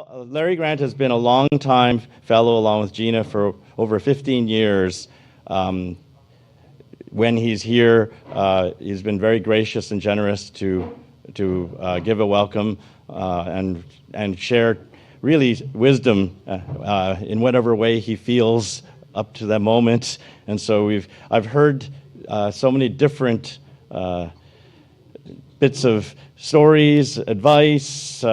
Well, Larry Grant has been a long-time fellow along with Gina for over 15 years. When he's here, he's been very gracious and generous to give a welcome and share really wisdom in whatever way he feels up to that moment. And so I've heard so many different bits of stories, advice,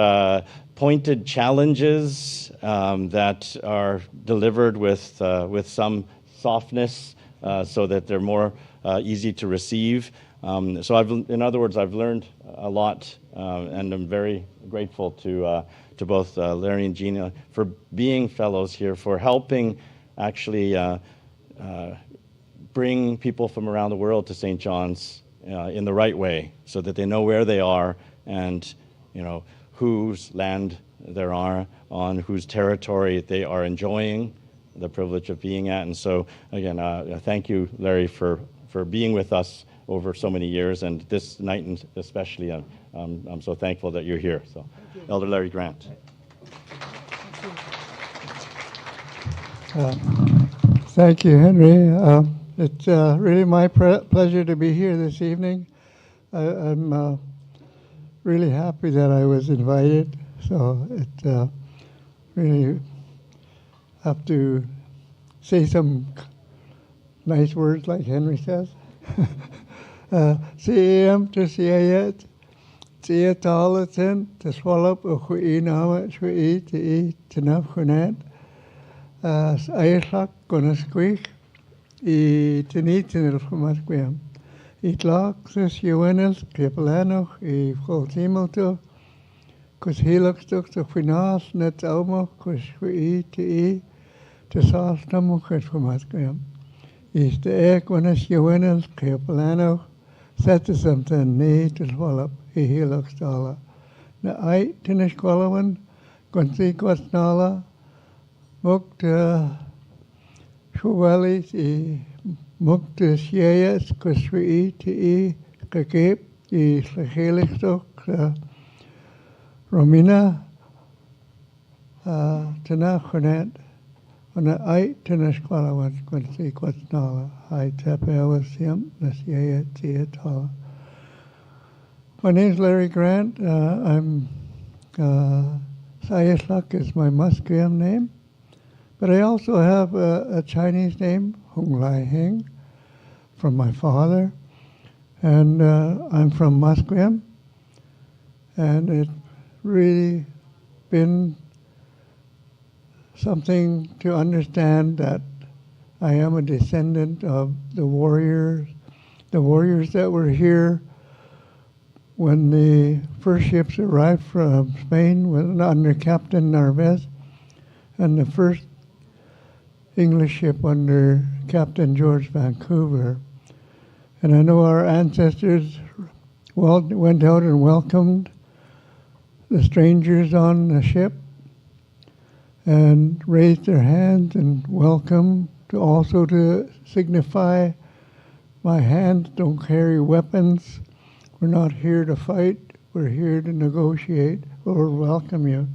pointed challenges that are delivered with some softness so that they're more easy to receive. So in other words, I've learned a lot, and I'm very grateful to both Larry and Gina for being fellows here, for helping actually bring people from around the world to St. John's in the right way, so that they know where they are and whose land there are on, whose territory they are enjoying the privilege of being at. And so again, thank you, Larry, for being with us over so many years, and this night especially, I'm so thankful that you're here. So, Elder Larry Grant. Thank you, Henry. It's really my pleasure to be here this evening. I'm really happy that I was invited. So it really have to say some nice words like Henry says. CAM to CAET, CAET to swallow Uhui Nama Shui to eat to Nafkunet, Ayslak Gonasquik, to need in the Fumasquiam. It locks us, Uenels, Capelano, Voltimoto. Cos helix toch de finaas net allemaal cos we te saas namu het vermaskam is de wanneer je winners keplano zet something nee te swallow helix dollar na ai tennis kwalawan kon see kwasnala mocht schwali mocht sies cos we te gekep is helix toch Romina tana khonet ona ai tana skwalawan kwasi kwatnala ai tapawasiam nasiya. My name is Larry Grant. I'm Sayeslak is my Musqueam name, but I also have a Chinese name, Hung Lai Heng, from my father, and I'm from Musqueam, and it really been something to understand that I am a descendant of the warriors that were here when the first ships arrived from Spain under Captain Narvaez, and the first English ship under Captain George Vancouver. And I know our ancestors went out and welcomed the strangers on the ship and raised their hands and welcome to signify my hands don't carry weapons. We're not here to fight. We're here to negotiate or welcome you.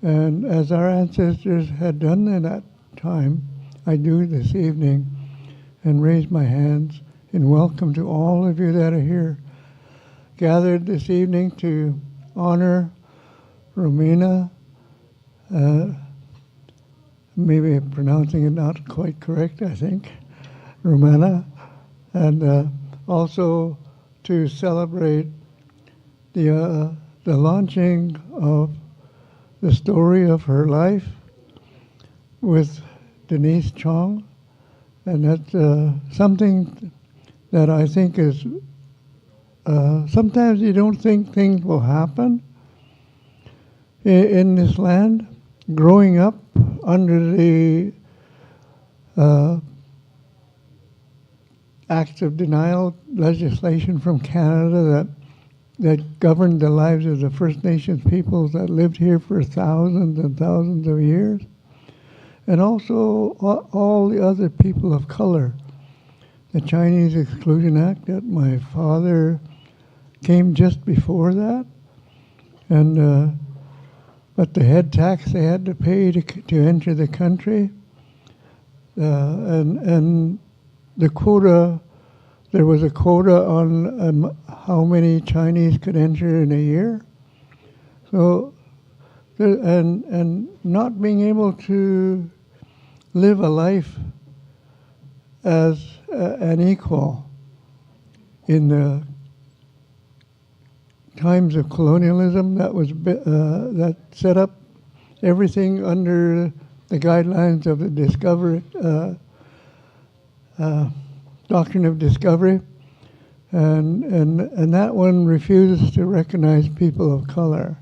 And as our ancestors had done in that time, I do this evening and raise my hands in welcome to all of you that are here, gathered this evening to honor Romina, maybe pronouncing it not quite correct, I think, Rumana, and also to celebrate the launching of the story of her life with Denise Chong, and that's something that I think is sometimes you don't think things will happen in this land. Growing up under the acts of denial legislation from Canada that governed the lives of the First Nations peoples that lived here for thousands and thousands of years, and also all the other people of color. The Chinese Exclusion Act that my father came just before that, and but the head tax they had to pay to enter the country, and the quota, there was a quota on how many Chinese could enter in a year. So, and not being able to live a life as an equal in the times of colonialism that set up everything under the guidelines of the doctrine of discovery, and that one refuses to recognize people of color.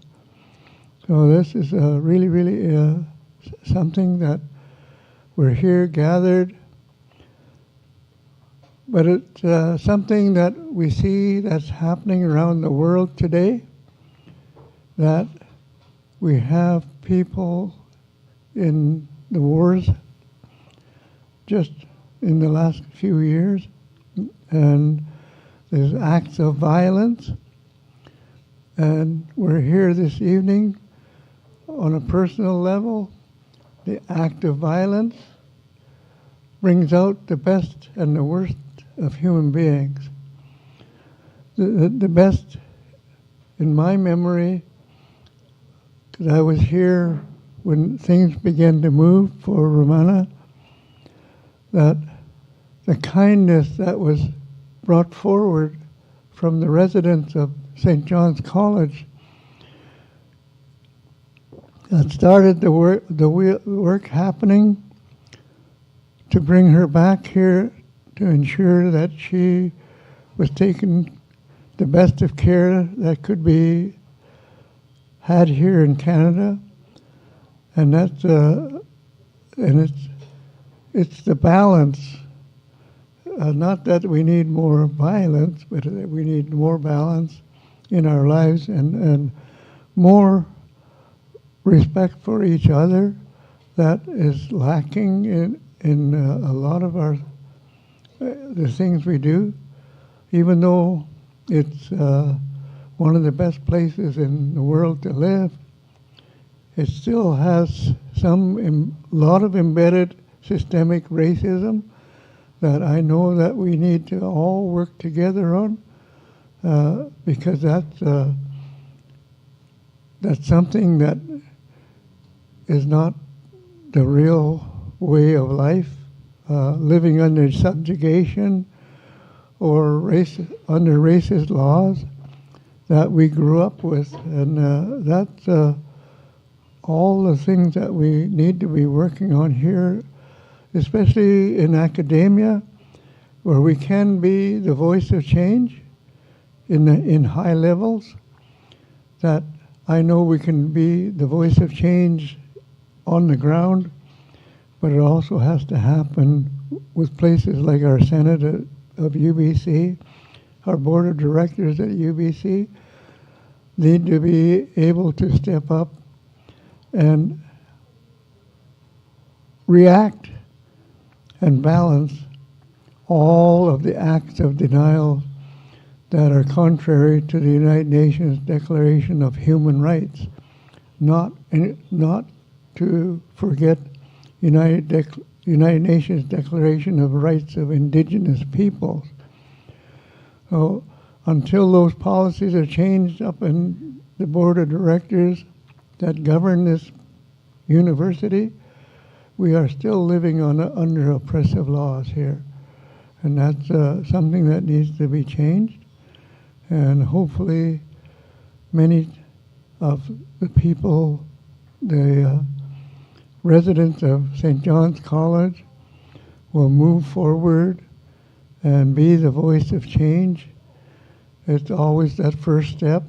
So this is really something that we're here gathered, but it's something that we see that's happening around the world today, that we have people in the wars just in the last few years, and there's acts of violence, and we're here this evening on a personal level. The act of violence brings out the best and the worst of human beings. The best, in my memory, because I was here when things began to move for Rumana, that the kindness that was brought forward from the residents of St. John's College that started the work happening to bring her back here to ensure that she was taken the best of care that could be had here in Canada, and that's it's the balance. Not that we need more violence, but that we need more balance in our lives and more respect for each other that is lacking in a lot of our the things we do, even though it's one of the best places in the world to live. It still has a lot of embedded systemic racism that I know that we need to all work together on, because that's something that is not the real way of life, living under subjugation or under racist laws that we grew up with. And that's all the things that we need to be working on here, especially in academia, where we can be the voice of change in high levels, that I know we can be the voice of change on the ground, but it also has to happen with places like our Senate of UBC, our board of directors at UBC, need to be able to step up and react and balance all of the acts of denial that are contrary to the United Nations Declaration of Human Rights, not to forget United Nations Declaration of Rights of Indigenous Peoples. So until those policies are changed up in the board of directors that govern this university, we are still living under oppressive laws here. And that's something that needs to be changed. And hopefully many of the people, the residents of St. John's College, will move forward and be the voice of change. It's always that first step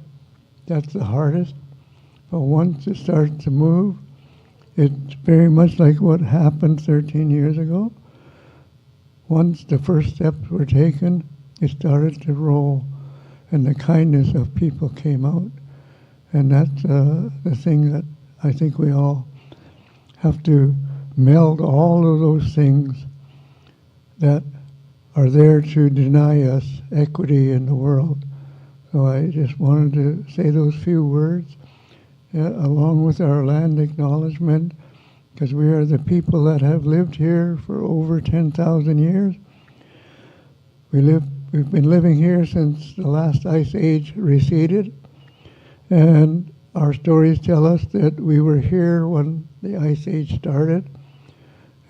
that's the hardest. But once it starts to move, it's very much like what happened 13 years ago. Once the first steps were taken, it started to roll, and the kindness of people came out. And that's the thing that I think we all have to meld all of those things that are there to deny us equity in the world. So I just wanted to say those few words along with our land acknowledgement, because we are the people that have lived here for over 10,000 years. We've been living here since the last ice age receded, and our stories tell us that we were here when the ice age started,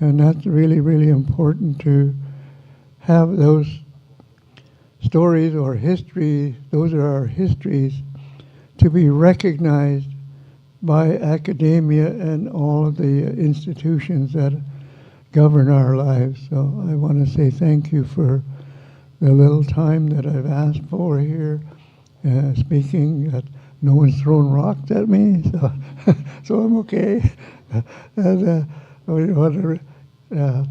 and that's really, really important to have those stories or history. Those are our histories to be recognized by academia and all of the institutions that govern our lives. So I want to say thank you for the little time that I've asked for here, speaking. No one's thrown rocks at me, so, so I'm okay. And I want to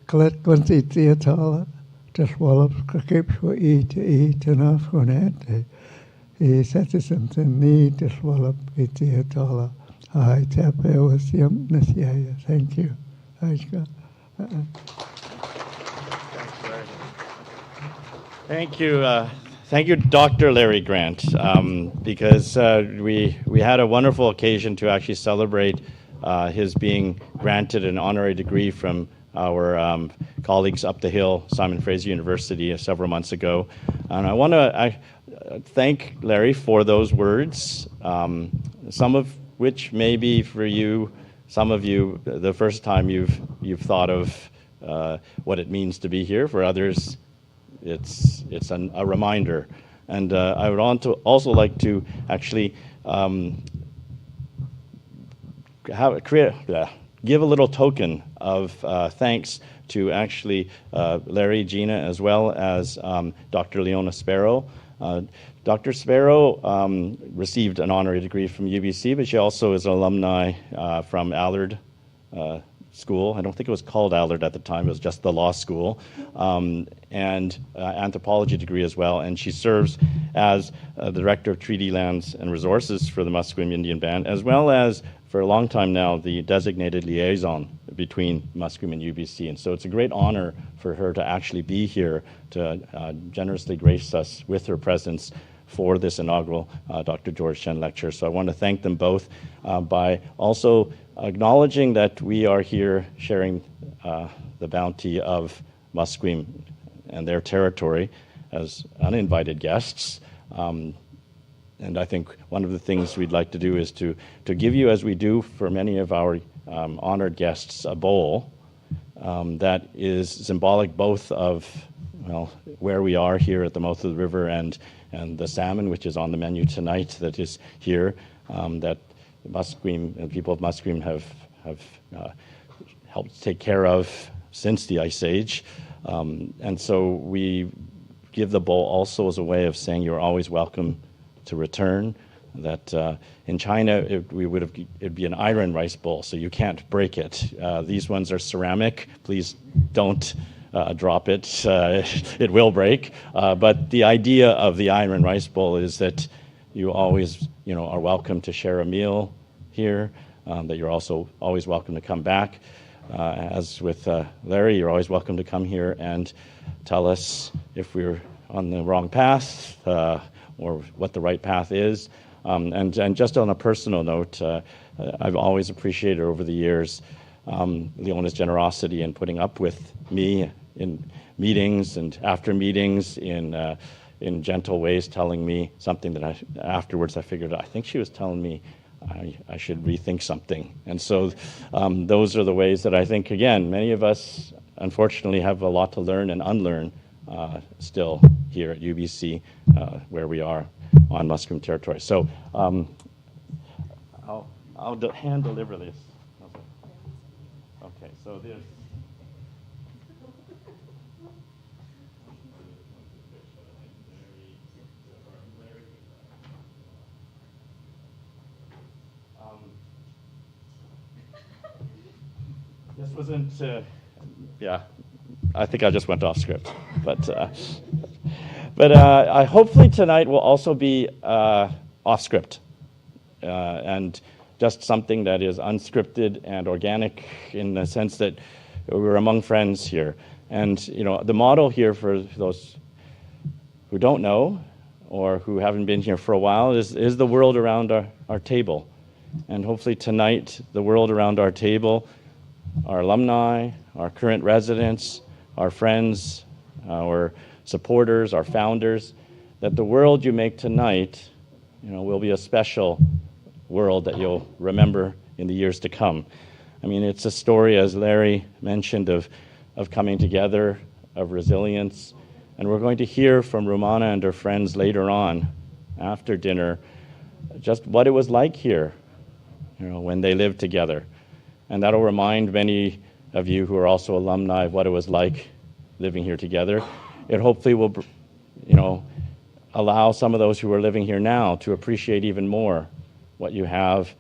collect Quincy Theatala, just Wallop, Kakipshwa E to enough for that. He said something need to swallow it Theatala. I tap it was Nasiaya. Thank you. Thank you. Thank you, Dr. Larry Grant, because we had a wonderful occasion to actually celebrate his being granted an honorary degree from our colleagues up the hill, Simon Fraser University, several months ago. And I want to thank Larry for those words, some of which may be for you, some of you, the first time you've thought of what it means to be here. For others, it's a reminder. And I would also like to actually give a little token of thanks to actually Larry, Gina, as well as Dr. Leona Sparrow. Dr. Sparrow received an honorary degree from UBC, but she also is an alumni from Allard School. I don't think it was called Allard at the time, it was just the law school, and anthropology degree as well. And she serves as the Director of Treaty Lands and Resources for the Musqueam Indian Band, as well as, for a long time now, the designated liaison between Musqueam and UBC. And so it's a great honor for her to actually be here to generously grace us with her presence for this inaugural Dr. George Shen lecture. So I want to thank them both by also acknowledging that we are here sharing the bounty of Musqueam and their territory as uninvited guests. And I think one of the things we'd like to do is to give you, as we do for many of our honored guests, a bowl that is symbolic both of, well, where we are here at the mouth of the river and the salmon, which is on the menu tonight, that is here, that Musqueam, the people of Musqueam have helped take care of since the Ice Age. And so we give the bowl also as a way of saying you're always welcome to return. That in China, it'd be an iron rice bowl, so you can't break it. These ones are ceramic. Please don't drop it. It will break. But the idea of the iron rice bowl is that you always, are welcome to share a meal here. That you're also always welcome to come back. As with Larry, you're always welcome to come here and tell us if we're on the wrong path or what the right path is. And just on a personal note, I've always appreciated over the years Leona's generosity in putting up with me in meetings and after meetings in gentle ways, telling me something that afterwards I figured, I think she was telling me I should rethink something. And so those are the ways that I think, again, many of us unfortunately have a lot to learn and unlearn still here at UBC, where we are on Musqueam territory. So I'll hand deliver this. Okay, so this. This wasn't, yeah, I think I just went off script, but hopefully tonight will also be off script and just something that is unscripted and organic in the sense that we're among friends here. And the model here for those who don't know or who haven't been here for a while is the world around our table. And hopefully tonight, the world around our table, our alumni, our current residents, our friends, our supporters, our founders, that the world you make tonight, will be a special world that you'll remember in the years to come. I mean, it's a story, as Larry mentioned, of coming together, of resilience. And we're going to hear from Rumana and her friends later on, after dinner, just what it was like here, when they lived together. And that'll remind many of you who are also alumni of what it was like living here together. It hopefully will, allow some of those who are living here now to appreciate even more what you have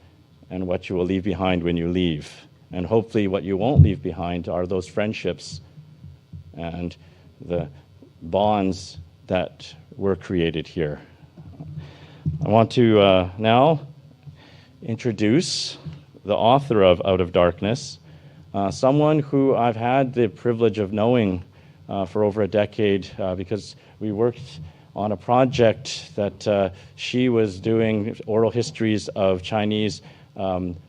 and what you will leave behind when you leave. And hopefully what you won't leave behind are those friendships and the bonds that were created here. I want to now introduce the author of Out of Darkness, someone who I've had the privilege of knowing for over a decade because we worked on a project that she was doing oral histories of Chinese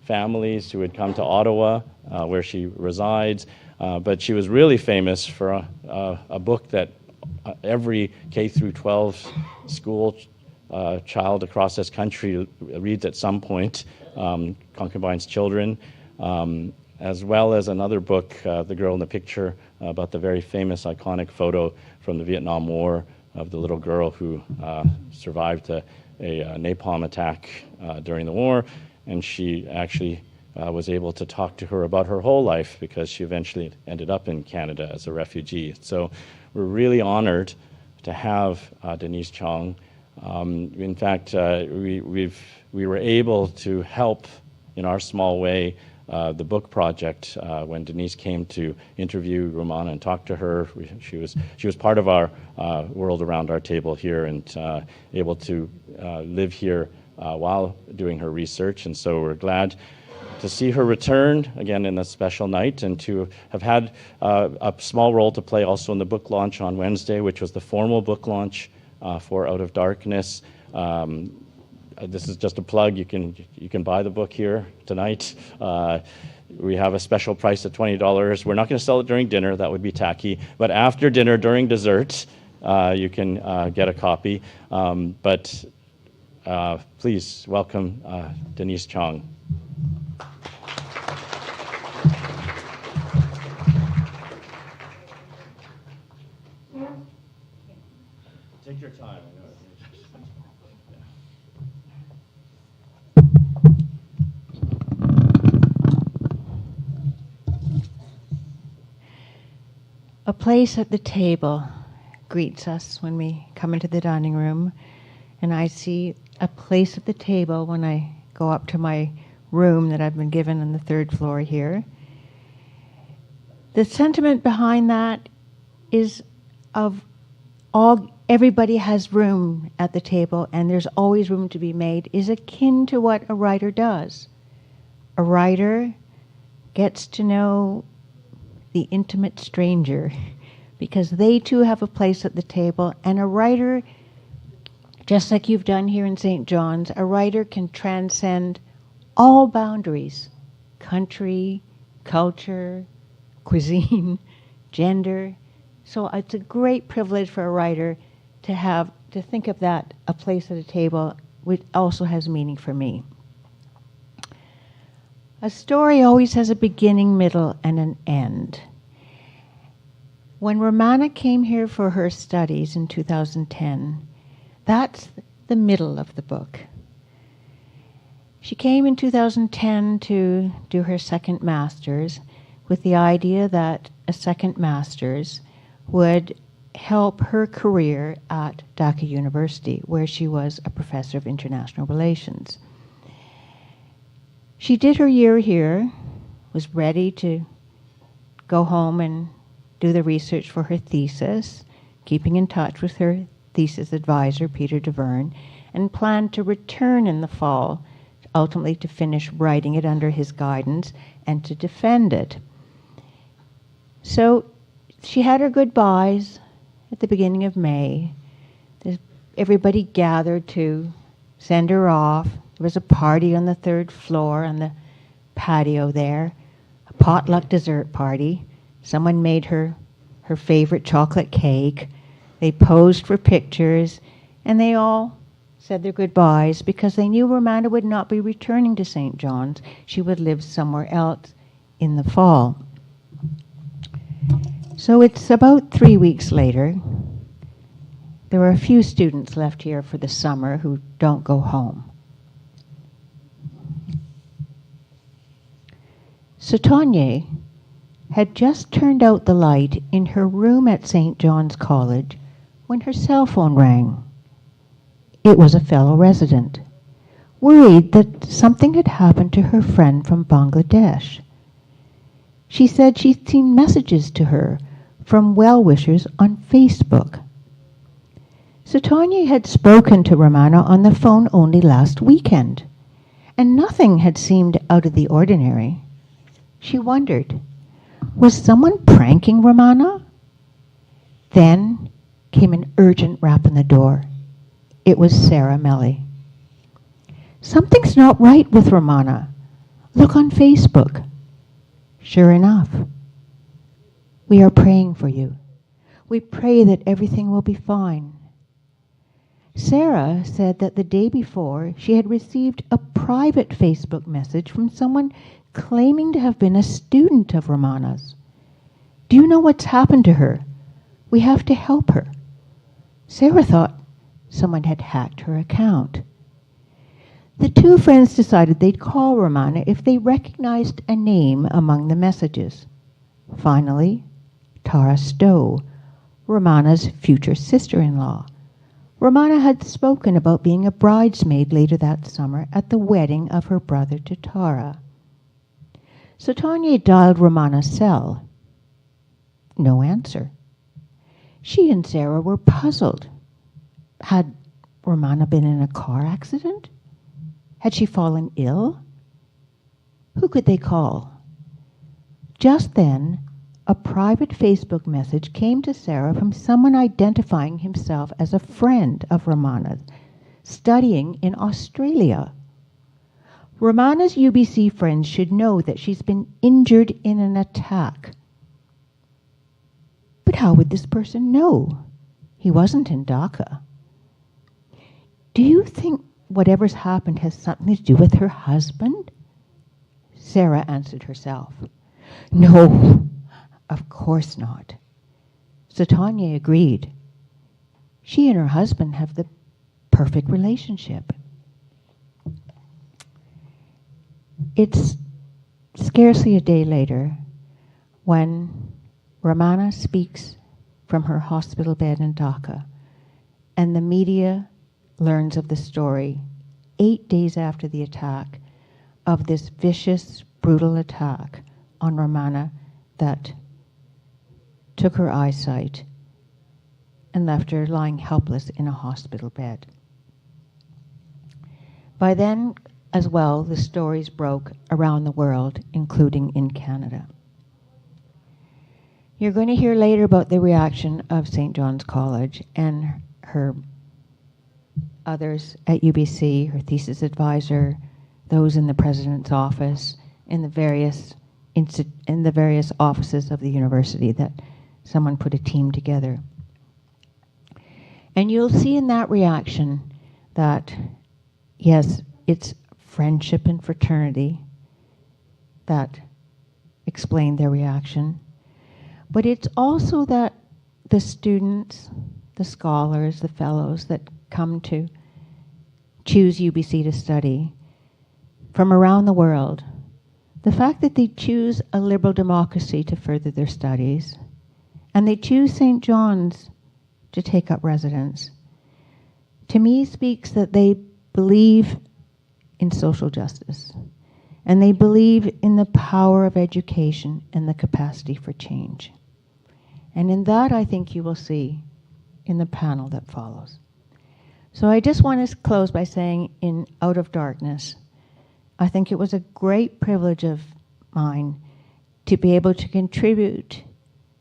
families who had come to Ottawa, where she resides. But she was really famous for a book that every K through 12 school child across this country reads at some point, Concubine's Children, as well as another book, The Girl in the Picture, about the very famous iconic photo from the Vietnam War of the little girl who survived a napalm attack during the war. And she actually was able to talk to her about her whole life because she eventually ended up in Canada as a refugee. So we're really honored to have Denise Chong. In fact, we were able to help in our small way the book project when Denise came to interview Rumana and talk to her. She was part of our world around our table here and able to live here while doing her research. And so we're glad to see her return again in a special night and to have had a small role to play also in the book launch on Wednesday, which was the formal book launch for Out of Darkness. This is just a plug. You can buy the book here tonight. We have a special price at $20. We're not going to sell it during dinner. That would be tacky. But after dinner, during dessert, you can get a copy. But please welcome Denise Chong. Take your time. A place at the table greets us when we come into the dining room, and I see a place at the table when I go up to my room that I've been given on the third floor here. The sentiment behind that is everybody has room at the table and there's always room to be made, is akin to what a writer does. A writer gets to know the intimate stranger because they too have a place at the table, and a writer, just like you've done here in St. John's, a writer can transcend all boundaries: country, culture, cuisine, gender. So it's a great privilege for a writer to think of that, a place at a table, which also has meaning for me. A story always has a beginning, middle, and an end. When Rumana came here for her studies in 2010, that's the middle of the book. She came in 2010 to do her second master's with the idea that a second master's would help her career at Dhaka University, where she was a professor of international relations. She did her year here, was ready to go home and do the research for her thesis, keeping in touch with her thesis advisor, Peter DeVerne, and planned to return in the fall, ultimately to finish writing it under his guidance and to defend it. So she had her goodbyes at the beginning of May. Everybody gathered to send her off. There There was a party on the 3rd floor on the patio there, a potluck dessert party. Someone made her favorite chocolate cake. They posed for pictures, and they all said their goodbyes because they knew Romana would not be returning to St. John's. She would live somewhere else in the fall. So it's about 3 weeks later. There are a few students left here for the summer who don't go home. Sotogne had just turned out the light in her room at St. John's College when her cell phone rang. It was a fellow resident, worried that something had happened to her friend from Bangladesh. She said she'd seen messages to her from well-wishers on Facebook. Sotogne had spoken to Romana on the phone only last weekend, and nothing had seemed out of the ordinary. She wondered, was someone pranking Romana? Then came an urgent rap on the door. It was Sarah Melly. Something's not right with Romana. Look on Facebook. Sure enough. We are praying for you. We pray that everything will be fine. Sarah said that the day before she had received a private Facebook message from someone claiming to have been a student of Romana's. Do you know what's happened to her? We have to help her. Sarah thought someone had hacked her account. The two friends decided they'd call Romana if they recognized a name among the messages. Finally, Tara Stowe, Romana's future sister-in-law. Romana had spoken about being a bridesmaid later that summer at the wedding of her brother to Tara. Sotogne dialed Romana's cell. No answer. She and Sarah were puzzled. Had Romana been in a car accident? Had she fallen ill? Who could they call? Just then, a private Facebook message came to Sarah from someone identifying himself as a friend of Romana's, studying in Australia. Romana's UBC friends should know that she's been injured in an attack. But how would this person know? He wasn't in Dhaka. Do you think whatever's happened has something to do with her husband? Sarah answered herself. No, of course not. Sotogne agreed. She and her husband have the perfect relationship. It's scarcely a day later when Romana speaks from her hospital bed in Dhaka, and the media learns of the story 8 days after the attack of this vicious, brutal attack on Romana that took her eyesight and left her lying helpless in a hospital bed. By then, as well, the stories broke around the world, including in Canada. You're going to hear later about the reaction of St. John's College and her others at UBC, her thesis advisor, those in the president's office, in the various offices of the university that someone put a team together. And you'll see in that reaction that, yes, it's friendship and fraternity that explained their reaction, but it's also that the students, the scholars, the fellows that come to choose UBC to study from around the world, the fact that they choose a liberal democracy to further their studies, and they choose St. John's to take up residence, to me speaks that they believe in social justice, and they believe in the power of education and the capacity for change. And in that, I think you will see in the panel that follows. So I just want to close by saying, in Out of Darkness, I think it was a great privilege of mine to be able to contribute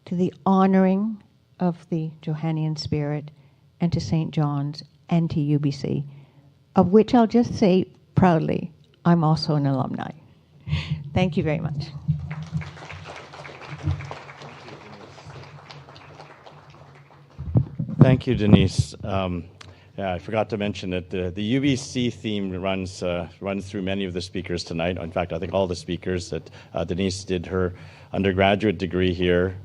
to the honoring of the Johannian spirit and to St. John's and to UBC, of which I'll just say proudly, I'm also an alumni. Thank you very much. Thank you, Denise. Yeah, I forgot to mention that the UBC theme runs through many of the speakers tonight. In fact, I think all the speakers that Denise did her undergraduate degree here.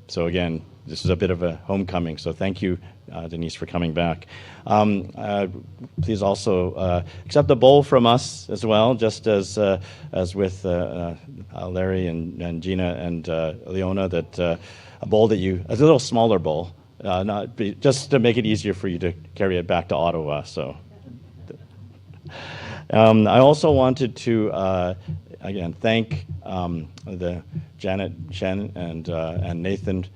So again, this is a bit of a homecoming. So thank you, Denise, for coming back. Please also accept a bowl from us as well, just as with Larry and Gina and Leona, that a bowl that a little smaller bowl. Just to make it easier for you to carry it back to Ottawa. So, I also wanted to again thank the Janet, Shen, and Nathan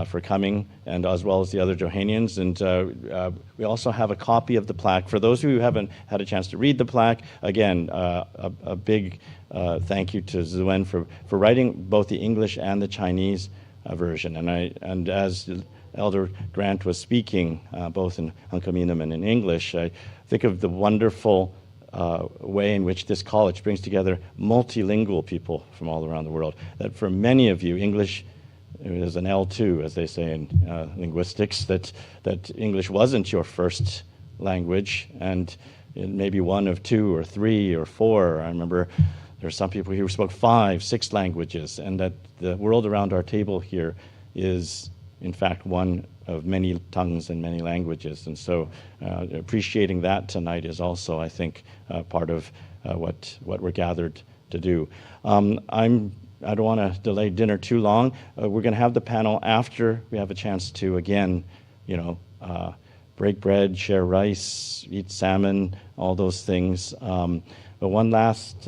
for coming, and as well as the other Johanians. And we also have a copy of the plaque for those who haven't had a chance to read the plaque. Again, a big thank you to Zuen for writing both the English and the Chinese version. And as Elder Grant was speaking, both in Hunkaminam and in English, I think of the wonderful way in which this college brings together multilingual people from all around the world. That for many of you, English is an L2, as they say in linguistics, that English wasn't your first language, and it may be one of two or three or four. I remember there are some people who spoke 5, 6 languages, and that the world around our table here is in fact one of many tongues and many languages. And so appreciating that tonight is also, I think, part of what we're gathered to do. I don't want to delay dinner too long. We're going to have the panel after we have a chance to, again, break bread, share rice, eat salmon, all those things. But one last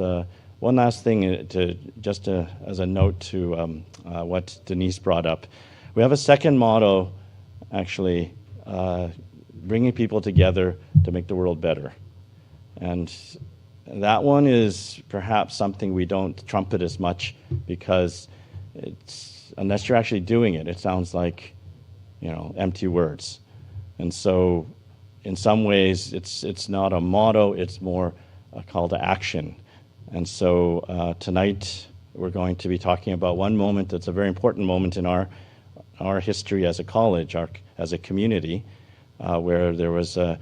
thing as a note to what Denise brought up. We have a second motto, actually, bringing people together to make the world better. And that one is perhaps something we don't trumpet as much, because unless you're actually doing it, it sounds like, empty words. And so in some ways, it's not a motto, it's more a call to action. And so tonight, we're going to be talking about one moment that's a very important moment in our history as a college, as a community, where there was a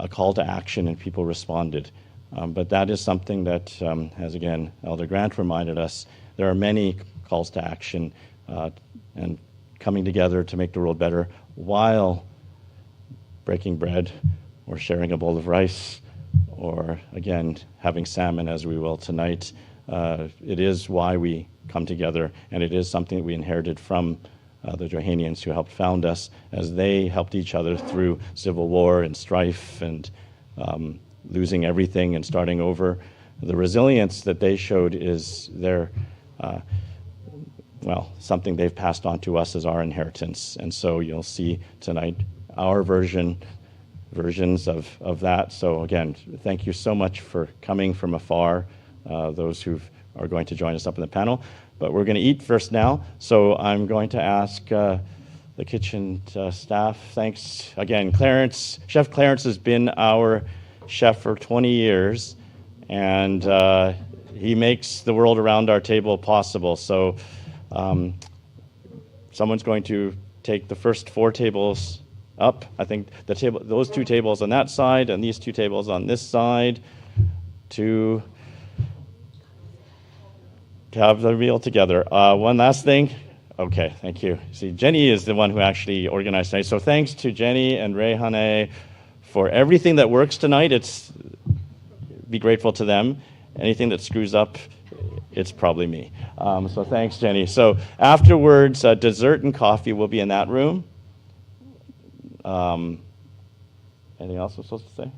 call to action and people responded. But that is something that, as again, Elder Grant reminded us, there are many calls to action and coming together to make the world better while breaking bread or sharing a bowl of rice or, again, having salmon as we will tonight. It is why we come together, and it is something that we inherited from the Johanians who helped found us, as they helped each other through civil war and strife and losing everything and starting over. The resilience that they showed is something they've passed on to us as our inheritance. And so you'll see tonight our versions of that. So again, thank you so much for coming from afar, those who are going to join us up in the panel. But we're going to eat first now, so I'm going to ask the kitchen staff. Thanks again, Clarence. Chef Clarence has been our chef for 20 years, and he makes the world around our table possible. So someone's going to take the first 4 tables up. I think those 2 tables on that side and these 2 tables on this side to have the meal together. One last thing. Okay, thank you. See, Jenny is the one who actually organized tonight. So thanks to Jenny and Rehane for everything that works tonight. Be grateful to them. Anything that screws up, it's probably me. So thanks, Jenny. So afterwards, dessert and coffee will be in that room. Anything else I'm supposed to say?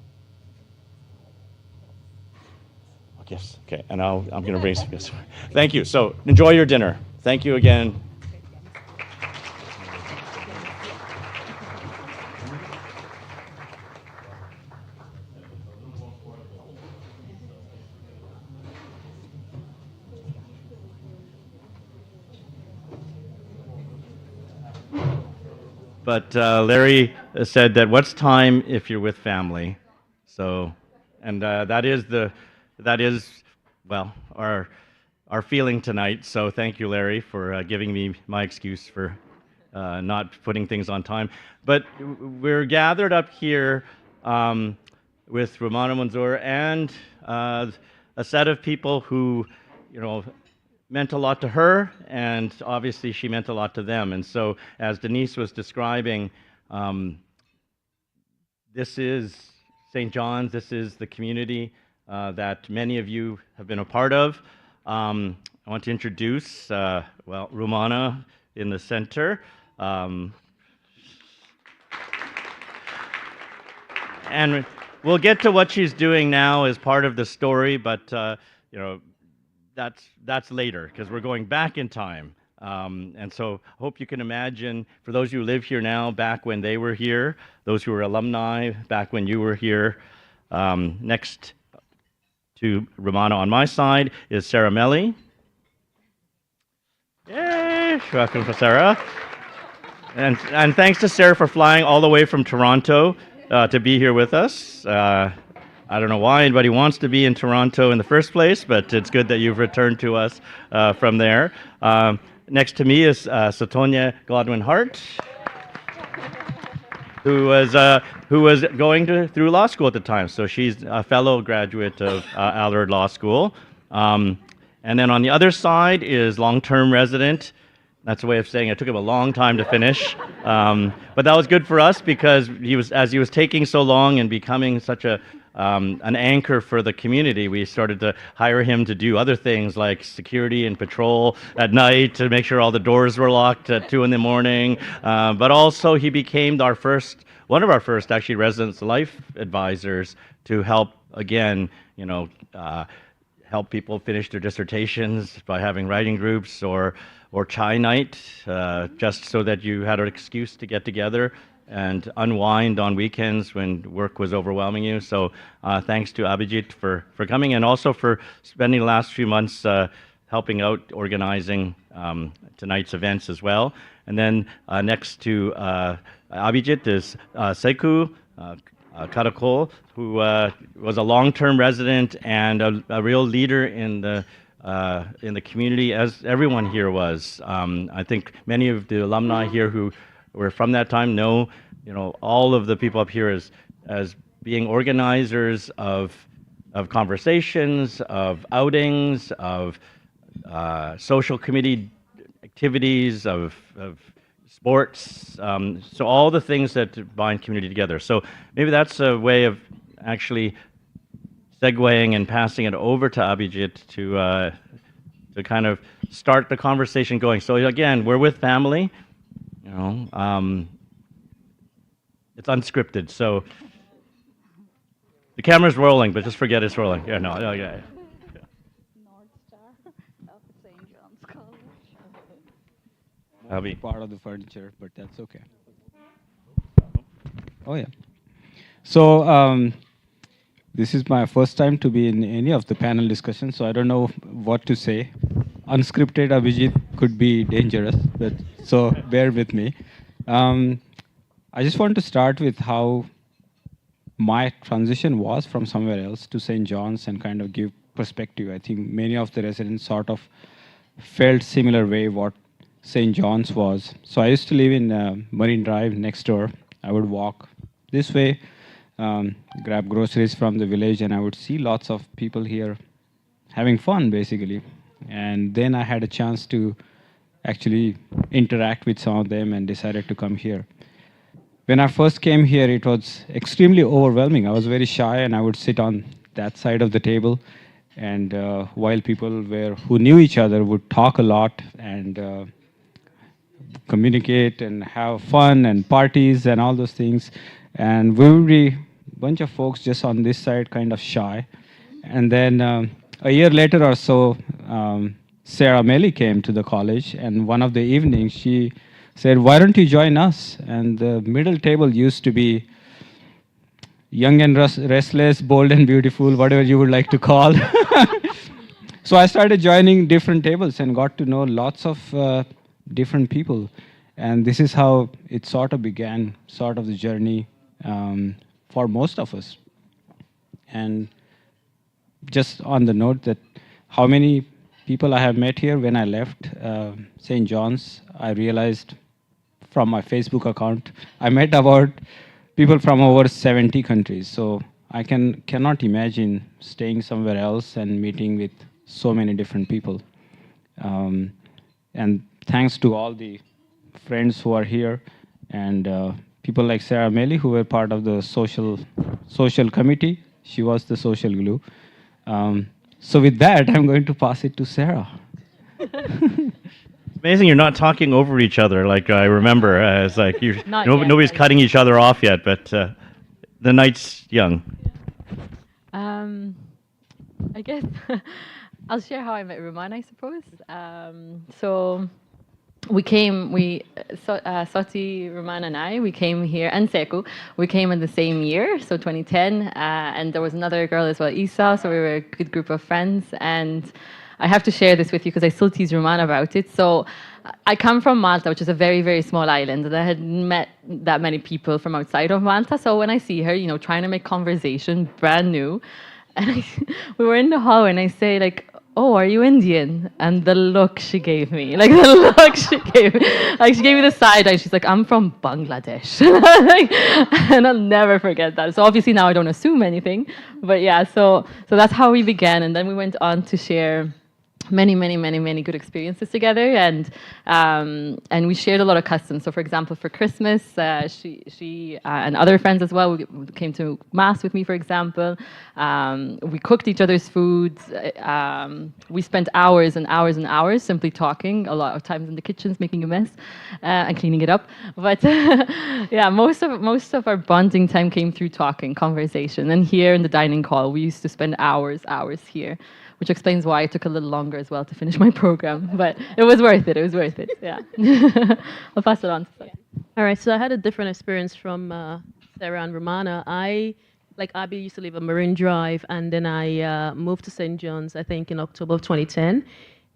Yes, okay, and I'm going to bring some gifts. Thank you. So enjoy your dinner. Thank you again. But Larry said that what's time if you're with family? So, and that is the that is, well, our feeling tonight. So thank you, Larry, for giving me my excuse for not putting things on time. But we're gathered up here with Rumana Monzur and a set of people who, you know, meant a lot to her, and obviously she meant a lot to them. And so, as Denise was describing, this is St. John's, this is the community that many of you have been a part of. I want to introduce, well, Rumana in the center. And we'll get to what she's doing now as part of the story, but you know, that's later because we're going back in time. And so I hope you can imagine, for those who live here now, back when they were here, those who are alumni, back when you were here. Next to Rumana on my side is Sarah Melly. Yay! Welcome, Sarah. And thanks to Sarah for flying all the way from Toronto to be here with us. I don't know why anybody wants to be in Toronto in the first place, but it's good that you've returned to us from there. Next to me is Satonya Godwin-Hart, who was going through law school at the time. So she's a fellow graduate of Allard Law School. And then on the other side is long-term resident. That's a way of saying it took him a long time to finish. But that was good for us because as he was taking so long and becoming such an anchor for the community, we started to hire him to do other things like security and patrol at night to make sure all the doors were locked at 2 a.m. But also he became one of our first actually residence life advisors to help, again, you know, help people finish their dissertations by having writing groups or chai night, just so that you had an excuse to get together and unwind on weekends when work was overwhelming you. So thanks to Abhijit for coming, and also for spending the last few months helping out organizing tonight's events as well. And then next to Abhijit is Seku Karakol, who was a long-term resident and a real leader in the community, as everyone here was. I think many of the alumni here who were from that time know, you know, all of the people up here as being organizers of conversations, of outings, of social committee activities, of sports, so all the things that bind community together. So maybe that's a way of actually segueing and passing it over to Abhijit to kind of start the conversation going. So again, we're with family, you know, it's unscripted, so the camera's rolling, but just forget it's rolling. Yeah, no, yeah. North Star of St. John's College. I'll be part of the furniture, but that's okay. Oh yeah. So this is my first time to be in any of the panel discussions, so I don't know what to say. Unscripted Abhijit could be dangerous, but so bear with me. I just want to start with how my transition was from somewhere else to St. John's and kind of give perspective. I think many of the residents sort of felt similar way what St. John's was. So I used to live in Marine Drive next door. I would walk this way, grab groceries from the village, and I would see lots of people here having fun, basically. And then I had a chance to actually interact with some of them and decided to come here. When I first came here, it was extremely overwhelming. I was very shy, and I would sit on that side of the table. And while people who knew each other would talk a lot and communicate and have fun and parties and all those things. And we would be a bunch of folks just on this side, kind of shy. And then a year later or so, Sarah Melly came to the college, and one of the evenings she said, "Why don't you join us?" And the middle table used to be young and restless, bold and beautiful, whatever you would like to call. So I started joining different tables and got to know lots of different people. And this is how it sort of began, sort of the journey for most of us. And just on the note that how many people I have met here when I left St. John's, I realized from my Facebook account, I met about people from over 70 countries. So I cannot imagine staying somewhere else and meeting with so many different people. And thanks to all the friends who are here and people like Sarah Melly who were part of the social committee. She was the social glue. So with that, I'm going to pass it to Sarah. Amazing you're not talking over each other like I remember. It's like Not yet, nobody's not cutting each other off yet, but the night's young. I guess I'll share how I met Rumana, I suppose. So Soti, Rumana and I, we came here, and Seku, we came in the same year, so 2010, and there was another girl as well, Isa, so we were a good group of friends, and I have to share this with you because I still tease Rumana about it. So I come from Malta, which is a very, very small island, and I had met that many people from outside of Malta, so when I see her, trying to make conversation, brand new, and we were in the hall, and I say, like, oh, are you Indian? And the look she gave me, like she gave me the side eye. She's like, I'm from Bangladesh. And I'll never forget that. So obviously now I don't assume anything, but yeah, so that's how we began. And then we went on to share many good experiences together, and we shared a lot of customs. So for example, for Christmas, she and other friends as well came to mass with me, for example. We cooked each other's foods. We spent hours and hours and hours simply talking, a lot of times in the kitchens making a mess and cleaning it up. But yeah, most of our bonding time came through talking, conversation. And here in the dining hall, we used to spend hours here, which explains why it took a little longer as well to finish my program. But it was worth it. It was worth it. Yeah. I'll pass it on to Sophie. All right, so I had a different experience from Sarah and Romana. I, like Abby, used to live on Marine Drive, and then I moved to St. John's, I think, in October of 2010.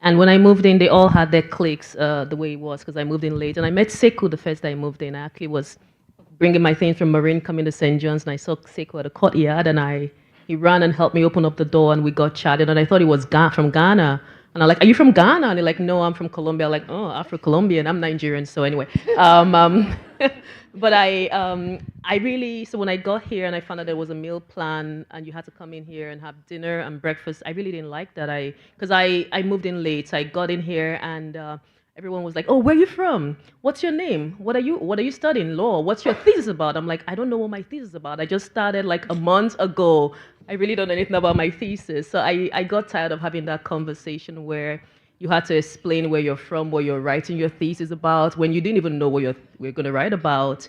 And when I moved in, they all had their cliques the way it was, because I moved in late. And I met Seku the first day I moved in. I actually was bringing my things from Marine, coming to St. John's, and I saw Seku at a courtyard, and he ran and helped me open up the door, and we got chatted, and I thought he was from Ghana. And I'm like, are you from Ghana? And he's like, no, I'm from Colombia. I'm like, oh, Afro-Colombian. I'm Nigerian, so anyway. But so when I got here and I found out there was a meal plan and you had to come in here and have dinner and breakfast, I really didn't like that. Because I moved in late, so I got in here and everyone was like, oh, where are you from? What's your name? What are you studying? Law. What's your thesis about? I'm like, I don't know what my thesis is about. I just started like a month ago. I really don't know anything about my thesis. So I got tired of having that conversation where you had to explain where you're from, what you're writing your thesis about, when you didn't even know what we're going to write about.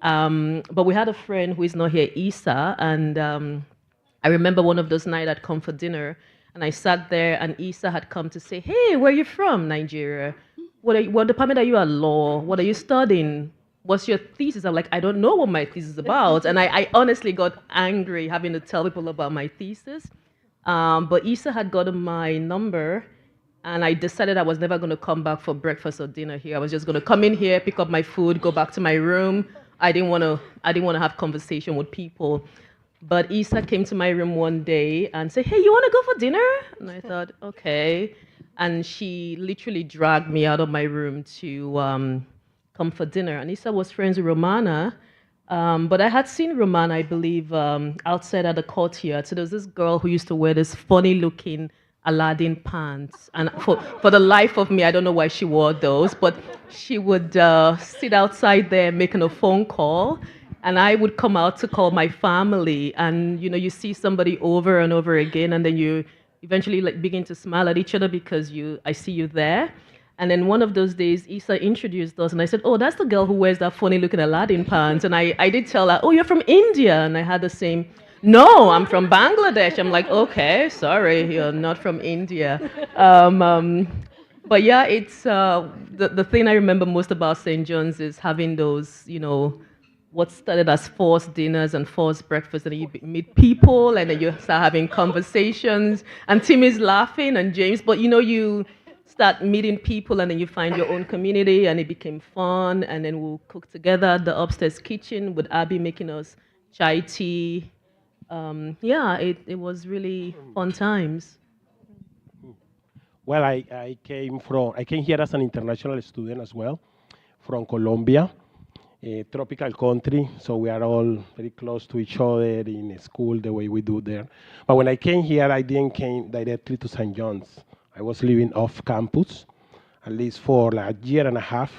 But we had a friend who is not here, Isa, and I remember one of those nights I'd come for dinner, and I sat there, and Isa had come to say, hey, where are you from, Nigeria? What department are you at? Law? What are you studying? What's your thesis? I'm like, I don't know what my thesis is about. And I honestly got angry having to tell people about my thesis. But Isa had gotten my number, and I decided I was never going to come back for breakfast or dinner here. I was just going to come in here, pick up my food, go back to my room. I didn't want to have conversation with people. But Isa came to my room one day and said, hey, you want to go for dinner? And I thought, okay. And she literally dragged me out of my room to come for dinner. And Isa was friends with Romana, but I had seen Romana, I believe, outside at the courtyard. So there was this girl who used to wear this funny-looking Aladdin pants. And for the life of me, I don't know why she wore those, but she would sit outside there making a phone call, and I would come out to call my family. And, you see somebody over and over again, and then you eventually begin to smile at each other because I see you there. And then one of those days, Isa introduced us, and I said, oh, that's the girl who wears that funny-looking Aladdin pants. And I did tell her, oh, you're from India. And I had the same, no, I'm from Bangladesh. I'm like, okay, sorry, you're not from India. But yeah, it's the thing I remember most about St. John's is having those, what started as forced dinners and forced breakfasts, and then you meet people, and then you start having conversations, and Tim is laughing, and James, but you start meeting people, and then you find your own community, and it became fun, and then we'll cook together at the upstairs kitchen with Abby making us chai tea, yeah, it was really fun times. Well, I came here as an international student as well from Colombia, a tropical country, so we are all very close to each other in school the way we do there. But when I came here, I didn't came directly to St. John's. I was living off campus, at least for like a year and a half,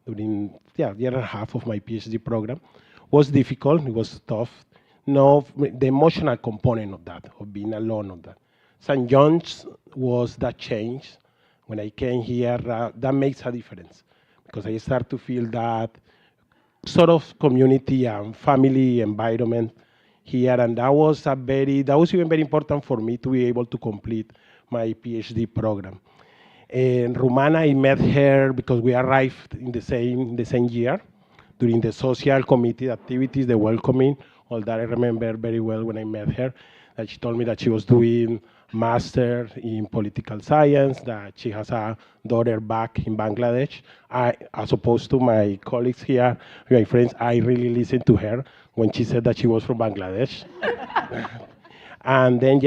during year and a half of my PhD program. Was difficult, it was tough. No, the emotional component of that, of being alone of that. St. John's was that change. When I came here, that makes a difference because I start to feel that sort of community and family environment here, and that was even very important for me to be able to complete my PhD program. And Rumana, I met her because we arrived in the same year during the social committee activities, the welcoming, all that I remember very well when I met her. That she told me that she was doing master in political science, that she has a daughter back in Bangladesh. As opposed to my colleagues here, my friends, I really listened to her when she said that she was from Bangladesh. And then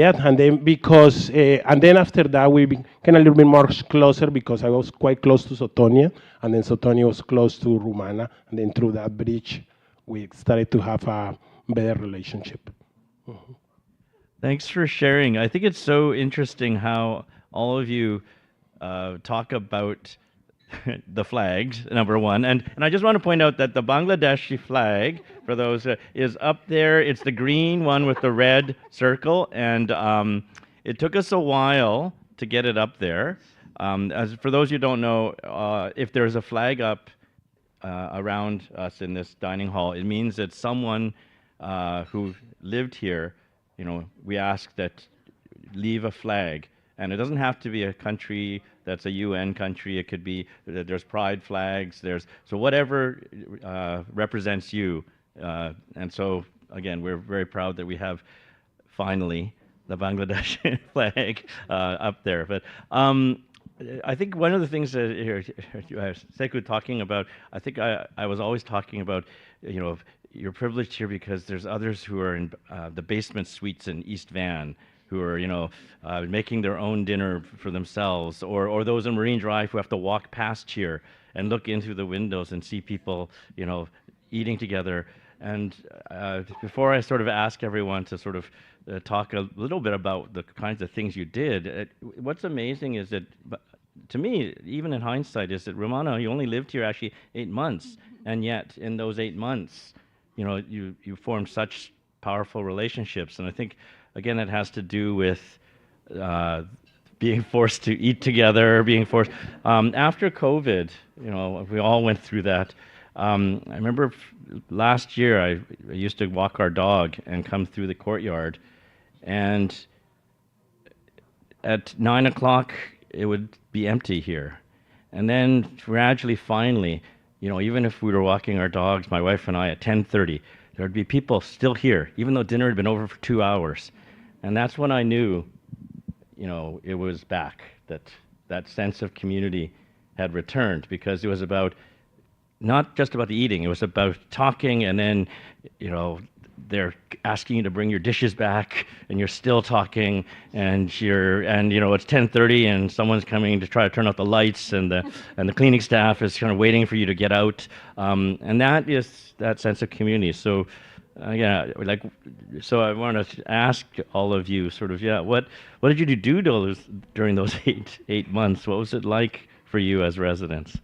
after that we became a little bit more closer because I was quite close to Sotonia, and then Sotonia was close to Rumana, and then through that bridge we started to have a better relationship. Mm-hmm. Thanks for sharing. I think it's so interesting how all of you talk about the flags, number one. And I just want to point out that the Bangladeshi flag, for those, is up there. It's the green one with the red circle. And it took us a while to get it up there. As for those who don't know, if there's a flag up around us in this dining hall, it means that someone who lived here, we ask that leave a flag. And it doesn't have to be a country that's a UN country. It could be, there's pride flags, so whatever represents you. And so, again, we're very proud that we have finally the Bangladesh flag up there. But I think one of the things that Sekou talking about, I think I was always talking about, you're privileged here because there's others who are in the basement suites in East Van, who are, making their own dinner for themselves, or those in Marine Drive who have to walk past here and look into the windows and see people, eating together. And before I sort of ask everyone to sort of talk a little bit about the kinds of things you did, what's amazing is that, to me, even in hindsight, is that Rumana, you only lived here actually 8 months, and yet in those 8 months, you formed such powerful relationships. And I think, again, it has to do with being forced to eat together, being forced. After COVID, we all went through that. I remember last year I used to walk our dog and come through the courtyard, and at 9 o'clock it would be empty here. And then gradually, finally, even if we were walking our dogs, my wife and I, at 10:30, there would be people still here, even though dinner had been over for 2 hours. And that's when I knew, it was back, that sense of community had returned, because it was not just about the eating, it was about talking, and then, they're asking you to bring your dishes back, and you're still talking, and it's 10:30, and someone's coming to try to turn out the lights, and the cleaning staff is kind of waiting for you to get out, and that is that sense of community. So, so I want to ask all of you, sort of, what did you do during those eight months? What was it like for you as residents?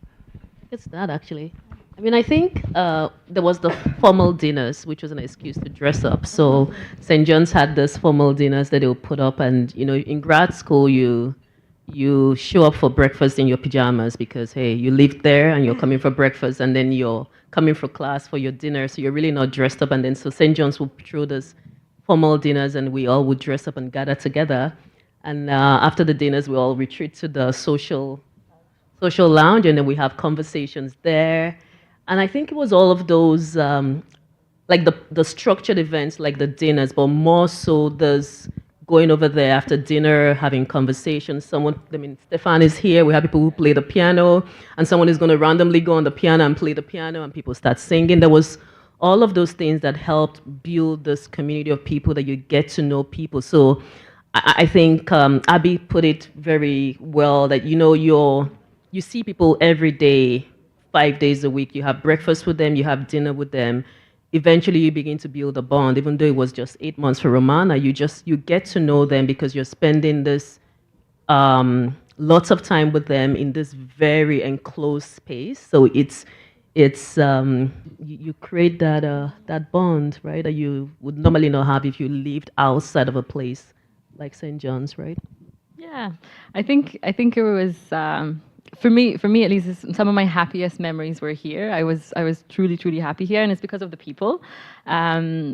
It's that, actually. I mean, I think there was the formal dinners, which was an excuse to dress up. So St. John's had this formal dinners that they would put up, and in grad school you show up for breakfast in your pajamas because, hey, you lived there and you're coming for breakfast, and then you're coming for class for your dinner, so you're really not dressed up. And then so St. John's would throw this formal dinners, and we all would dress up and gather together. And after the dinners, we all retreat to the social lounge, and then we have conversations there. And I think it was all of those, like the structured events, like the dinners, but more so there's going over there after dinner, having conversations. Stefan is here. We have people who play the piano, and someone is going to randomly go on the piano and play the piano, and people start singing. There was all of those things that helped build this community of people that you get to know people. So I think Abby put it very well that you see people every day, 5 days a week. You have breakfast with them, you have dinner with them. Eventually, you begin to build a bond. Even though it was just 8 months for Romana, you get to know them because you're spending this lots of time with them in this very enclosed space. So you create that bond, right, that you would normally not have if you lived outside of a place like St. John's, right? Yeah, I think it was for me at least. Some of my happiest memories were here. I was truly happy here, and it's because of the people.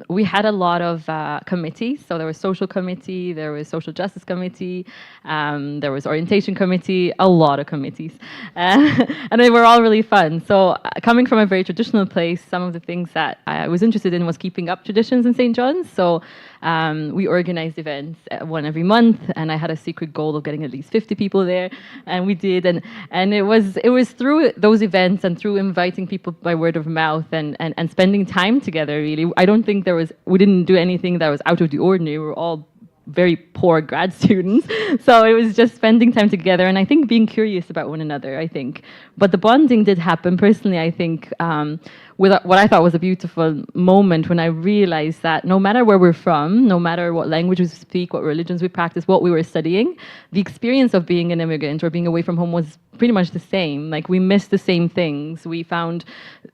We had a lot of committees, so there was social committee, there was social justice committee, there was orientation committee, a lot of committees, and they were all really fun. So coming from a very traditional place, some of the things that I was interested in was keeping up traditions in St. John's. So we organized events, one every month, and I had a secret goal of getting at least 50 people there, and we did. And it was through those events and through inviting people by word of mouth and spending time together. Really, I don't think we didn't do anything that was out of the ordinary. We were all very poor grad students, so it was just spending time together, and I think being curious about one another. I think, but the bonding did happen. Personally, I think with what I thought was a beautiful moment when I realized that no matter where we're from, no matter what language we speak, what religions we practice, what we were studying, the experience of being an immigrant or being away from home was pretty much the same. Like, we missed the same things. We found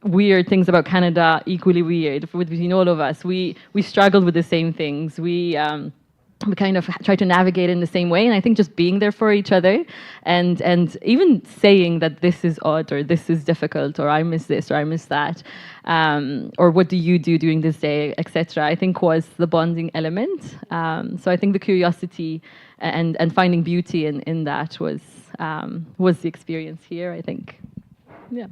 weird things about Canada equally weird between all of us. We struggled with the same things. We kind of try to navigate in the same way, and I think just being there for each other, and even saying that this is odd or this is difficult or I miss this or I miss that, or what do you do during this day, etc. I think was the bonding element. So I think the curiosity and finding beauty in that was the experience here, I think. Yeah.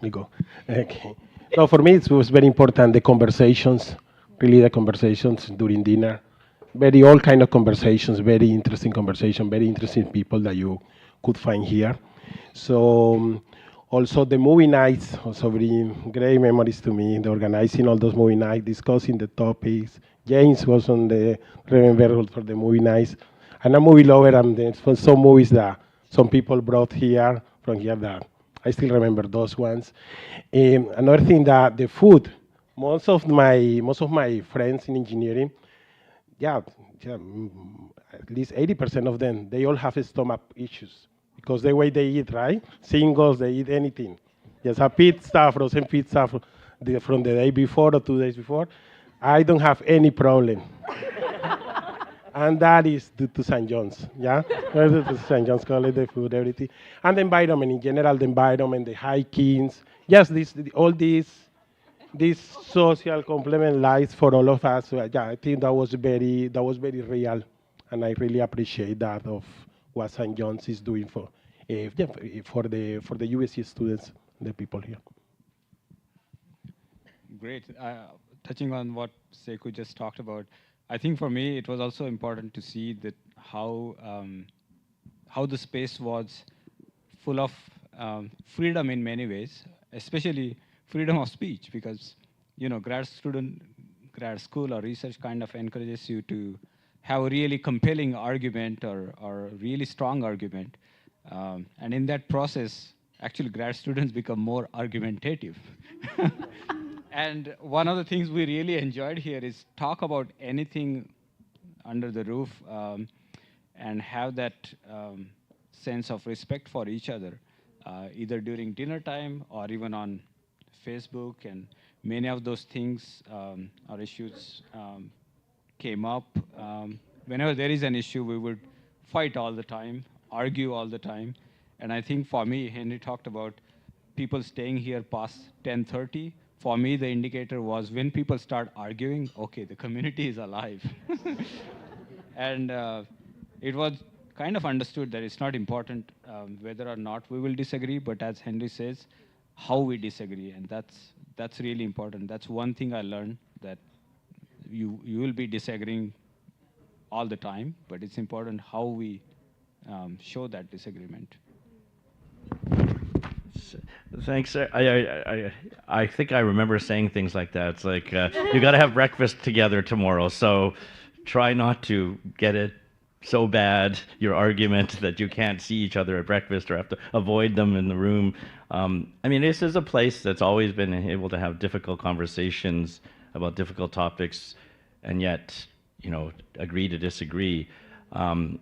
You go. Okay. So for me, it was very important, the conversations, really the conversations during dinner. Very all kind of conversations, very interesting conversation, very interesting people that you could find here. So also the movie nights also bring great memories to me. The organizing all those movie nights, discussing the topics. James was on the remember for the movie nights. I'm a movie lover, and there's some movies that some people brought here from here that I still remember those ones. Another thing, that the food. Most of my friends in engineering, yeah, at least 80% of them, they all have stomach issues because the way they eat, right? Singles, they eat anything. Just a pizza, frozen pizza from the day before or 2 days before. I don't have any problem. And that is due to St. John's, yeah? Due to St. John's College, the food, everything. And the environment, in general, the environment, the hikings, yes, all these social complement lives for all of us. So, yeah, I think that was very real, and I really appreciate that of what St. John's is doing for the USC students, the people here. Great. Touching on what Sekou just talked about, I think for me it was also important to see that how the space was full of freedom in many ways, especially freedom of speech, because grad school or research kind of encourages you to have a really compelling argument or a really strong argument, and in that process, actually grad students become more argumentative. And one of the things we really enjoyed here is talk about anything under the roof, and have that sense of respect for each other, either during dinner time or even on Facebook. And many of those things or issues came up. Whenever there is an issue, we would fight all the time, argue all the time. And I think for me, Henry talked about people staying here past 10:30. For me, the indicator was when people start arguing, okay, the community is alive. And it was kind of understood that it's not important whether or not we will disagree, but as Henry says, how we disagree, and that's really important. That's one thing I learned, that you will be disagreeing all the time, but it's important how we show that disagreement. Thanks. I think I remember saying things like that. It's like you got to have breakfast together tomorrow, so try not to get it so bad, your argument, that you can't see each other at breakfast or have to avoid them in the room. I mean, this is a place that's always been able to have difficult conversations about difficult topics, and yet, agree to disagree. I mean,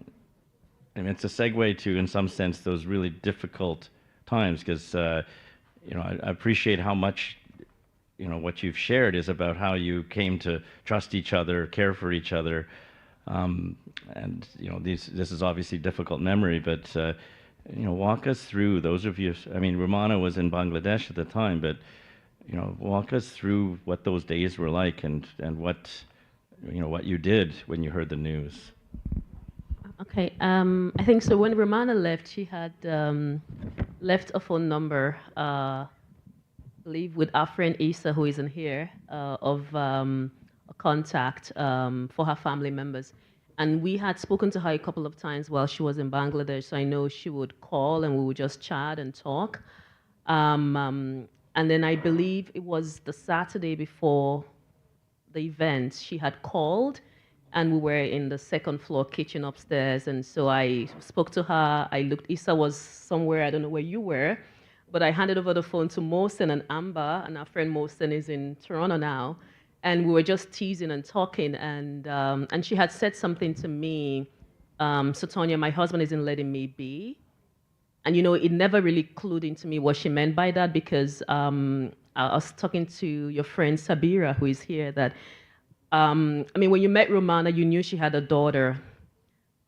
it's a segue to, in some sense, those really difficult times, because I appreciate how much what you've shared is about how you came to trust each other, care for each other, and this is obviously difficult memory, but walk us through, those of you. I mean, Rumana was in Bangladesh at the time, but walk us through what those days were like, and what what you did when you heard the news. Okay, I think so. When Romana left, she had left a phone number, I believe, with our friend Isa, who isn't here, of a contact for her family members. And we had spoken to her a couple of times while she was in Bangladesh, so I know she would call and we would just chat and talk. And then I believe it was the Saturday before the event, she had called, and we were in the second floor kitchen upstairs. And so I spoke to her. I looked, Issa was somewhere, I don't know where you were, but I handed over the phone to Mohsen and Amber, and our friend Mohsen is in Toronto now. And we were just teasing and talking, and she had said something to me, so Tonya, my husband isn't letting me be. And it never really clued into me what she meant by that, because I was talking to your friend Sabira, who is here, that I mean, when you met Romana, you knew she had a daughter.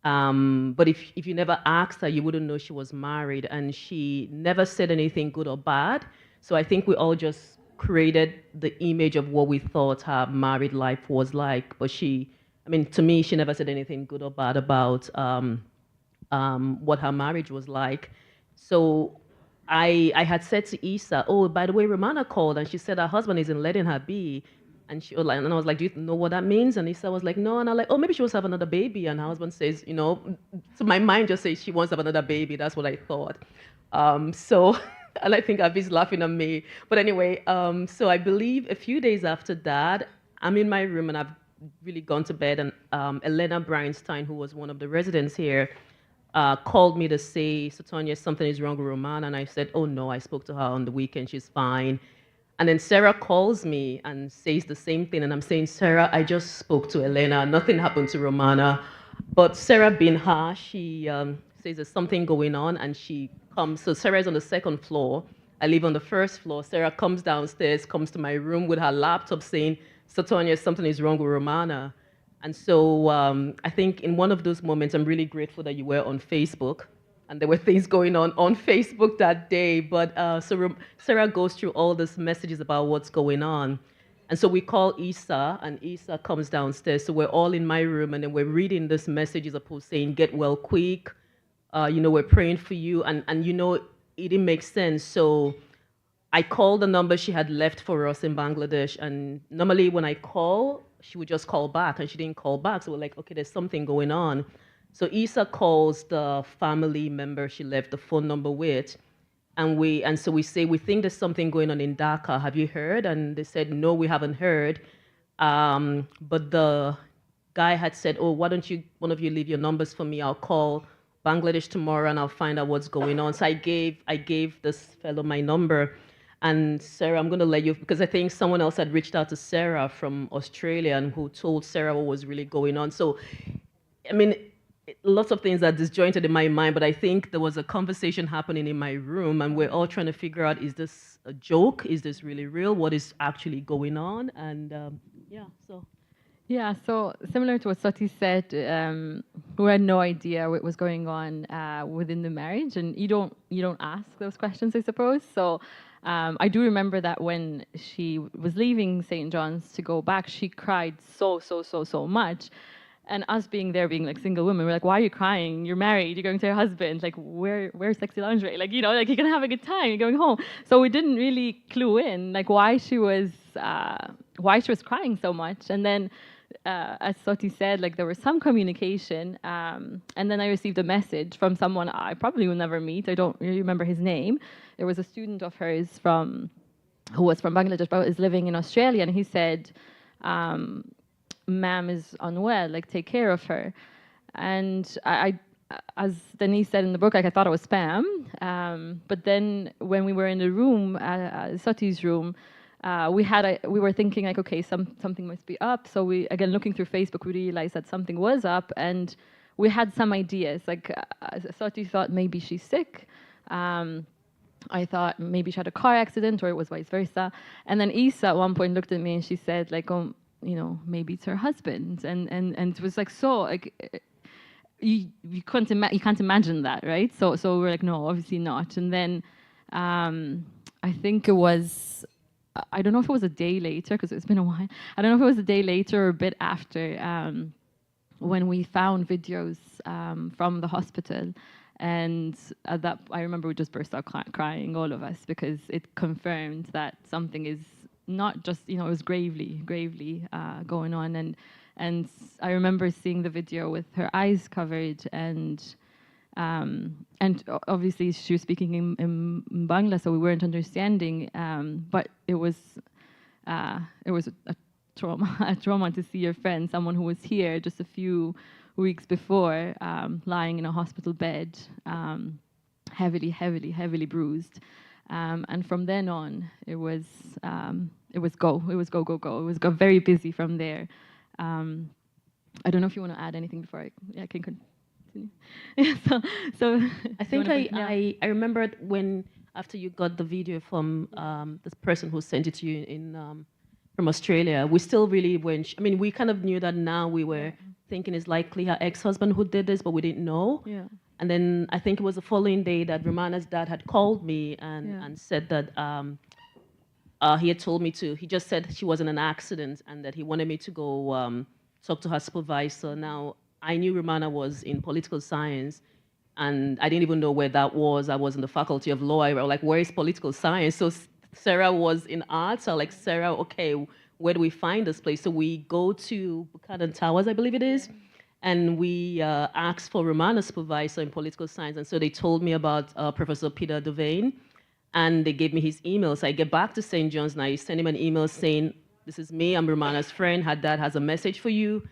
But if you never asked her, you wouldn't know she was married. And she never said anything good or bad. So I think we all just created the image of what we thought her married life was like. But to me, she never said anything good or bad about what her marriage was like. So I had said to Isa, oh, by the way, Romana called, and she said her husband isn't letting her be. And I was like, do you know what that means? And Isa was like, no. And I'm like, oh, maybe she wants to have another baby. And her husband says, so my mind just says she wants to have another baby. That's what I thought. And I think Avi's laughing at me. But anyway, so I believe a few days after that, I'm in my room and I've really gone to bed. And Elena Breinstein, who was one of the residents here, called me to say, Sotonia, something is wrong with Romana. And I said, oh, no, I spoke to her on the weekend. She's fine. And then Sarah calls me and says the same thing. And I'm saying, Sarah, I just spoke to Elena. Nothing happened to Romana. But Sarah, being her, she says there's something going on. And she comes. So Sarah's on the second floor. I live on the first floor. Sarah comes downstairs, comes to my room with her laptop saying, Sotonia, something is wrong with Romana. And so I think in one of those moments, I'm really grateful that you were on Facebook. And there were things going on Facebook that day. But so Sarah goes through all these messages about what's going on. And so we call Isa, and Isa comes downstairs. So we're all in my room, and then we're reading this messages of people saying, get well quick. We're praying for you. And it didn't make sense. So I called the number she had left for us in Bangladesh. And normally when I call, she would just call back, and she didn't call back. So we're like, okay, there's something going on. So Isa calls the family member she left the phone number with, and so we say, we think there's something going on in Dhaka. Have you heard? And they said, no, we haven't heard. But the guy had said, oh, why don't one of you leave your numbers for me? I'll call Bangladesh tomorrow and I'll find out what's going on. So I gave this fellow my number. And Sarah, I'm going to let you, because I think someone else had reached out to Sarah from Australia and who told Sarah what was really going on. So, I mean, lots of things are disjointed in my mind, but I think there was a conversation happening in my room, and we're all trying to figure out, is this a joke? Is this really real? What is actually going on? And Yeah, so similar to what Sati said, we had no idea what was going on within the marriage, and you don't ask those questions, I suppose. So I do remember that when she was leaving St. John's to go back, she cried so much. And us being like single women, we're like, why are you crying? You're married, you're going to your husband. Like, where's sexy lingerie? Like, you're gonna have a good time, you're going home. So we didn't really clue in, like, why she was crying so much. And then as Soti said, like there was some communication, and then I received a message from someone I probably will never meet. I don't really remember his name. It was a student of hers who was from Bangladesh but is living in Australia, and he said, "Ma'am is unwell. Like take care of her." And as Denise said in the book, like I thought it was spam. But then when we were in the room, Soti's room, we were thinking like, okay, something must be up. So we, again, looking through Facebook, we realized that something was up, and we had some ideas. Like Soti thought maybe she's sick. I thought maybe she had a car accident, or it was vice versa. And then Isa at one point looked at me and she said, like, oh, you know, maybe it's her husband. And it was like, so like, you can't imagine that, right? So we're like, no, obviously not. And then I think it was, I don't know if it was a day later, because it's been a while. I don't know if it was a day later or a bit after, when we found videos from the hospital. And at that, I remember we just burst out crying, all of us, because it confirmed that something is not just, you know, it was gravely going on. And I remember seeing the video with her eyes covered, and obviously she was speaking in Bangla, so we weren't understanding. But it was a trauma to see your friend, someone who was here just a few weeks before, lying in a hospital bed, heavily bruised. And from then on, it was go. It was go. It was very busy from there. I don't know if you want to add anything before I can continue. so I think I remember when, after you got the video from this person who sent it to you from Australia, we still really weren't. I mean, we kind of knew that now. We were thinking it's likely her ex-husband who did this, but we didn't know. Yeah. And then I think it was the following day that Rumana's dad had called me and said that he had told me he just said she was in an accident and that he wanted me to go talk to her supervisor. Now, I knew Rumana was in political science, and I didn't even know where that was. I was in the faculty of law. I was like, where is political science? So Sarah was in arts. So like, Sarah, okay, where do we find this place? So we go to Buchanan Towers, I believe it is, and we asked for Rumana's supervisor in political science. And so they told me about Professor Peter Devane, and they gave me his email. So I get back to St. John's, and I send him an email saying, this is me, I'm Rumana's friend. Her dad has a message for you.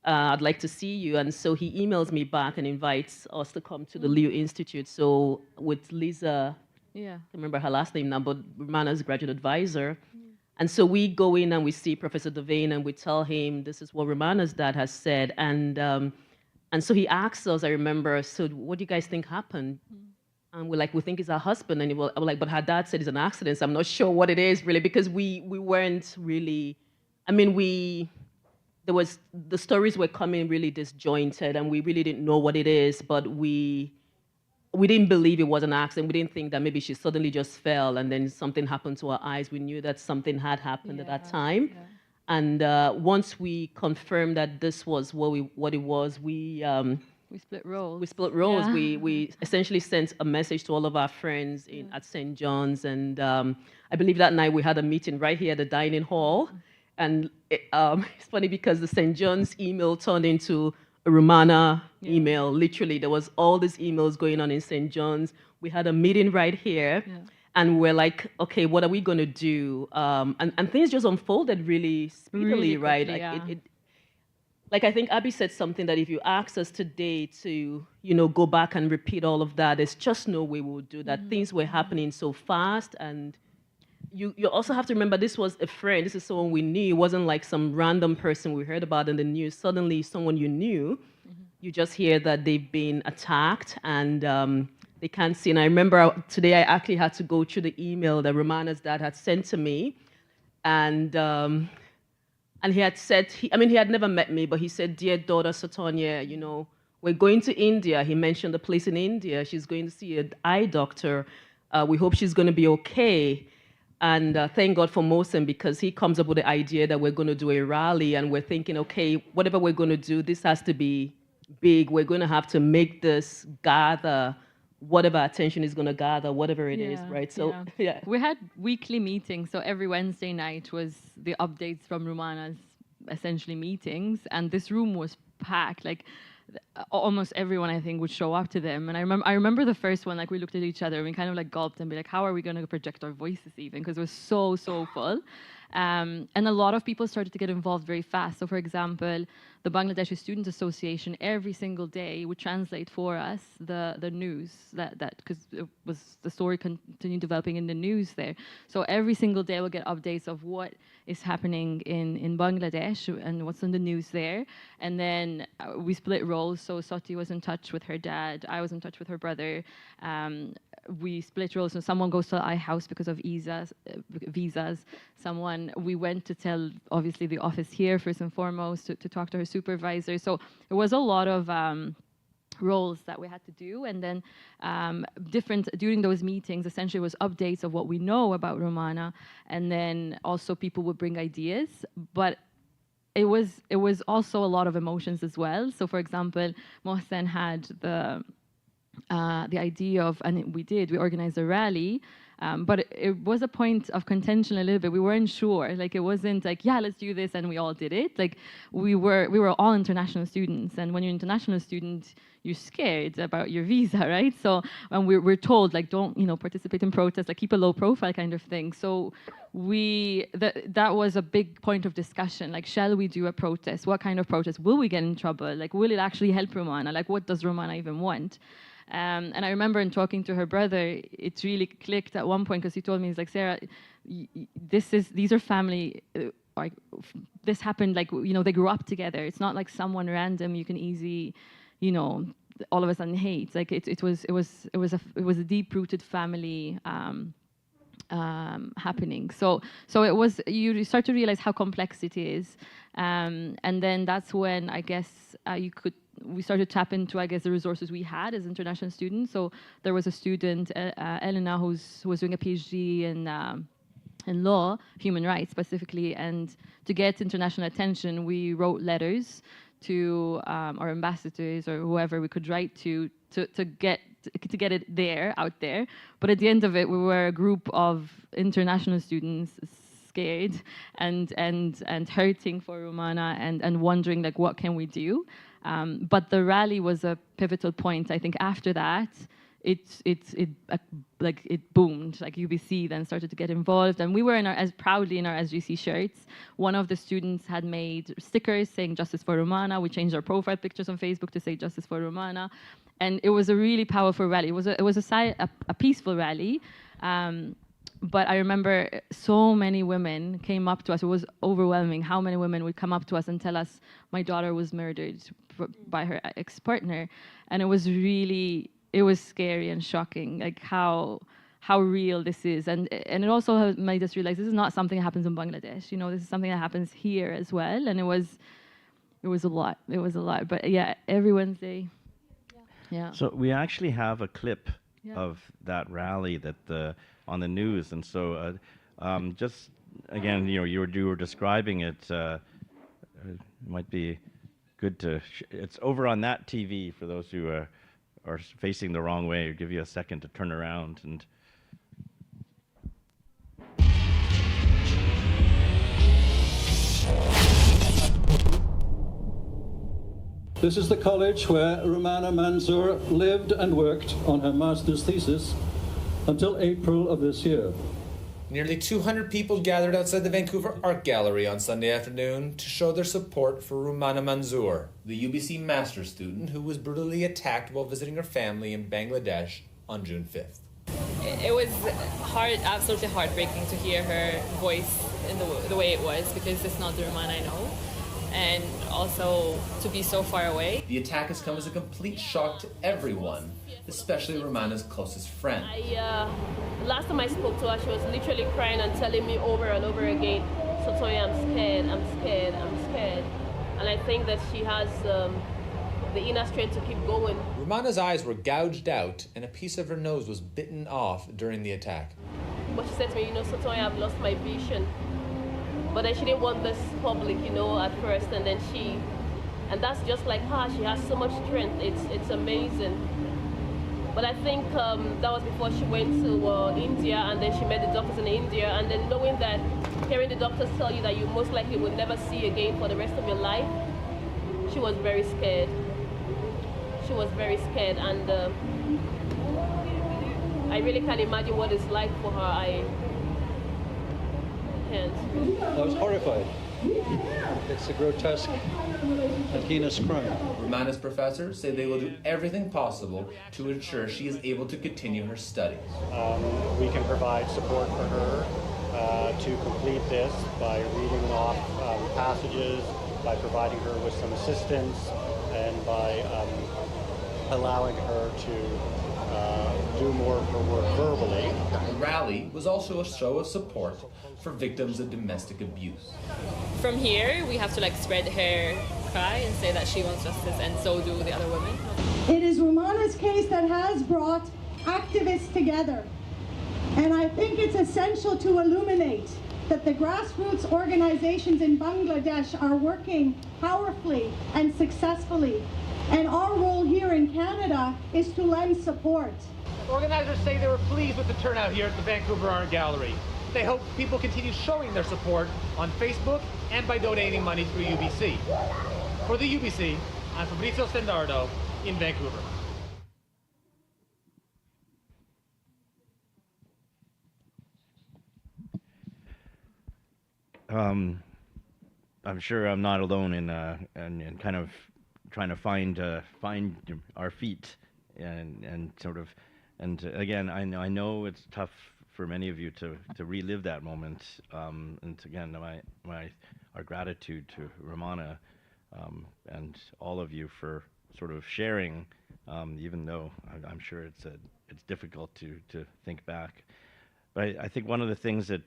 I'd like to see you. And so he emails me back and invites us to come to the Liu Institute. So with Lisa, I can't remember her last name now, but Rumana's graduate advisor. And so we go in and we see Professor Devane and we tell him this is what Rumana's dad has said. And so he asks us, I remember, so what do you guys think happened? And we're like, we think it's her husband. And we're like, but her dad said it's an accident. So I'm not sure what it is really, because we weren't really, I mean, the stories were coming really disjointed and we really didn't know what it is, but we didn't believe it was an accident. We didn't think that maybe she suddenly just fell and then something happened to her eyes. We knew that something had happened at that time. Yeah. And once we confirmed that this was what it was, we split roles. Yeah. We essentially sent a message to all of our friends at St. John's. And I believe that night we had a meeting right here at the dining hall. And it's funny because the St. John's email turned into a Rumana email. Literally, there was all these emails going on in St. John's. We had a meeting right here. Yeah. And we're like, okay, what are we going to do? And things just unfolded really speedily, right? Like like I think Abby said something that if you ask us today to, go back and repeat all of that, there's just no way we would do that. Mm-hmm. Things were happening so fast, and you also have to remember this was a friend. This is someone we knew. It wasn't like some random person we heard about in the news. Suddenly, someone you knew, you just hear that they've been attacked and they can't see. And I remember today I actually had to go through the email that Rumana's dad had sent to me, and he had said, he had never met me, but he said, dear daughter Sotonia, we're going to India. He mentioned a place in India. She's going to see an eye doctor. We hope she's going to be okay. And thank God for Mohsen, because he comes up with the idea that we're going to do a rally, and we're thinking, okay, whatever we're going to do, this has to be big. We're going to have to make this gather whatever attention is going to gather, whatever it is, right? So, we had weekly meetings. So every Wednesday night was the updates from Rumana's essentially meetings, and this room was packed. Like almost everyone, I think, would show up to them. And I remember the first one, like we looked at each other and we kind of like gulped and be like, how are we going to project our voices even? Because it was so full. And a lot of people started to get involved very fast. So for example, the Bangladeshi Student Association every single day would translate for us the news that because it was the story continued developing in the news there. So every single day we'll get updates of what is happening in Bangladesh and what's on the news there. And then we split roles. So Soti was in touch with her dad. I was in touch with her brother. We split roles. So someone goes to the house because of visas. We went to tell, obviously, the office here, first and foremost, to talk to her supervisor. So it was a lot of roles that we had to do. And then during those meetings, essentially was updates of what we know about Rumana. And then also people would bring ideas. But it was also a lot of emotions as well. So for example, Mohsen had the idea of, and we organized a rally, but it was a point of contention a little bit. We weren't sure. Like it wasn't like, yeah, let's do this, and we all did it. Like we were all international students, and when you're an international student, you're scared about your visa, right? So and we're told like, don't participate in protests, like keep a low profile kind of thing. So that was a big point of discussion. Like, shall we do a protest? What kind of protest? Will we get in trouble? Like, will it actually help Rumana? Like, what does Rumana even want? And I remember in talking to her brother, it really clicked at one point because he told me, he's like, Sarah, these are family. Like this happened, like they grew up together. It's not like someone random you can easily, all of a sudden hate. Like it was a deep-rooted family happening. So it was. You start to realize how complex it is, and then that's when I guess we started to tap into, I guess, the resources we had as international students. So there was a student, Elena, who was doing a PhD in law, human rights specifically, and to get international attention, we wrote letters to our ambassadors or whoever we could write to get it out there. But at the end of it, we were a group of international students scared and hurting for Rumana and wondering like, what can we do? But the rally was a pivotal point. I think after that, it boomed. Like UBC then started to get involved, and we were proudly in our SJC shirts. One of the students had made stickers saying "Justice for Rumana." We changed our profile pictures on Facebook to say "Justice for Rumana," and it was a really powerful rally. It was a peaceful rally. But I remember so many women came up to us. It was overwhelming how many women would come up to us and tell us, my daughter was murdered by her ex-partner. And it was scary and shocking, like how real this is. And it also made us realize this is not something that happens in Bangladesh. This is something that happens here as well. And it was a lot. It was a lot. But yeah, every Wednesday. Yeah. So we actually have a clip of that rally on the news, and so just again, you were describing it. It might be good to. It's over on that TV for those who are facing the wrong way. I'll give you a second to turn around and. This is the college where Rumana Monzur lived and worked on her master's thesis until April of this year. Nearly 200 people gathered outside the Vancouver Art Gallery on Sunday afternoon to show their support for Rumana Monzur, the UBC master's student who was brutally attacked while visiting her family in Bangladesh on June 5th. It was absolutely heartbreaking to hear her voice in the way it was, because it's not the Rumana I know. And also to be so far away. The attack has come as a complete shock to everyone, especially Rumana's closest friend. Last time I spoke to her, she was literally crying and telling me over and over again, Sotoya, I'm scared, I'm scared, I'm scared. And I think that she has the inner strength to keep going. Rumana's eyes were gouged out and a piece of her nose was bitten off during the attack. But she said to me, Sotoya, I've lost my vision. But then she didn't want this public, at first, and then and that's just like her. She has so much strength. It's amazing. But I think that was before she went to India, and then she met the doctors in India, and then knowing that, hearing the doctors tell you that you most likely will never see again for the rest of your life, she was very scared. She was very scared, and I really can't imagine what it's like for her. I can't. I was horrified. It's a grotesque and heinous crime. Rumana's professors say they will do everything possible to ensure she is able to continue her studies. We can provide support for her to complete this by reading off passages, by providing her with some assistance, and by allowing her to do more of her work verbally. The rally was also a show of support for victims of domestic abuse. From here, we have to like spread her cry and say that she wants justice, and so do the other women. It is Rumana's case that has brought activists together. And I think it's essential to illuminate that the grassroots organizations in Bangladesh are working powerfully and successfully. And our role here in Canada is to lend support. Organizers say they were pleased with the turnout here at the Vancouver Art Gallery. They hope people continue showing their support on Facebook and by donating money through UBC. For the UBC, I'm Fabrizio Stendardo in Vancouver. I'm sure I'm not alone in kind of trying to find our feet and sort of, and again, I know it's tough for many of you to relive that moment, and again, our gratitude to Rumana and all of you for sort of sharing, even though I'm sure it's difficult to think back. But I think one of the things that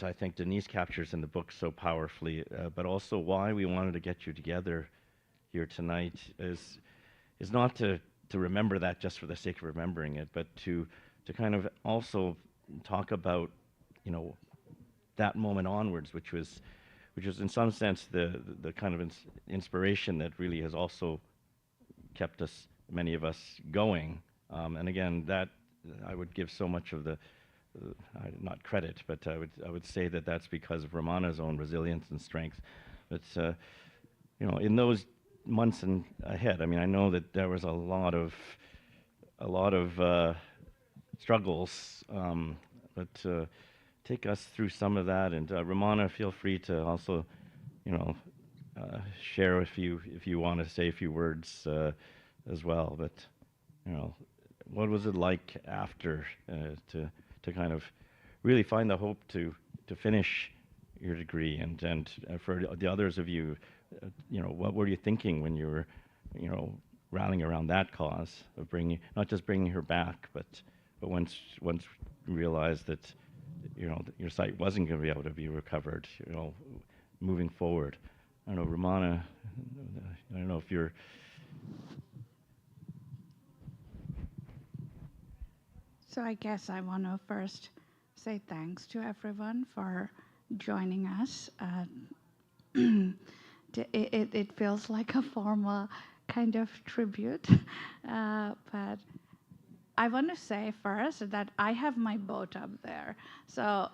I think Denise captures in the book so powerfully, but also why we wanted to get you together here tonight is not to remember that just for the sake of remembering it, but to kind of also talk about, that moment onwards, which was in some sense the kind of inspiration that really has also kept many of us going. And again, that I would give so much of not credit, but I would say that that's because of Rumana's own resilience and strength. But in those months ahead, I mean, I know that there was a lot of struggles, but take us through some of that. And Rumana, feel free to also, share if you want to say a few words as well. But what was it like after to kind of really find the hope to finish your degree, and for the others of you, what were you thinking when you were, rallying around that cause of not just bringing her back, but once you realized that, your sight wasn't going to be able to be recovered, moving forward. I don't know, Rumana, I don't know if you're... So I guess I want to first say thanks to everyone for joining us. It feels like a formal kind of tribute, but I want to say first that I have my boat up there. So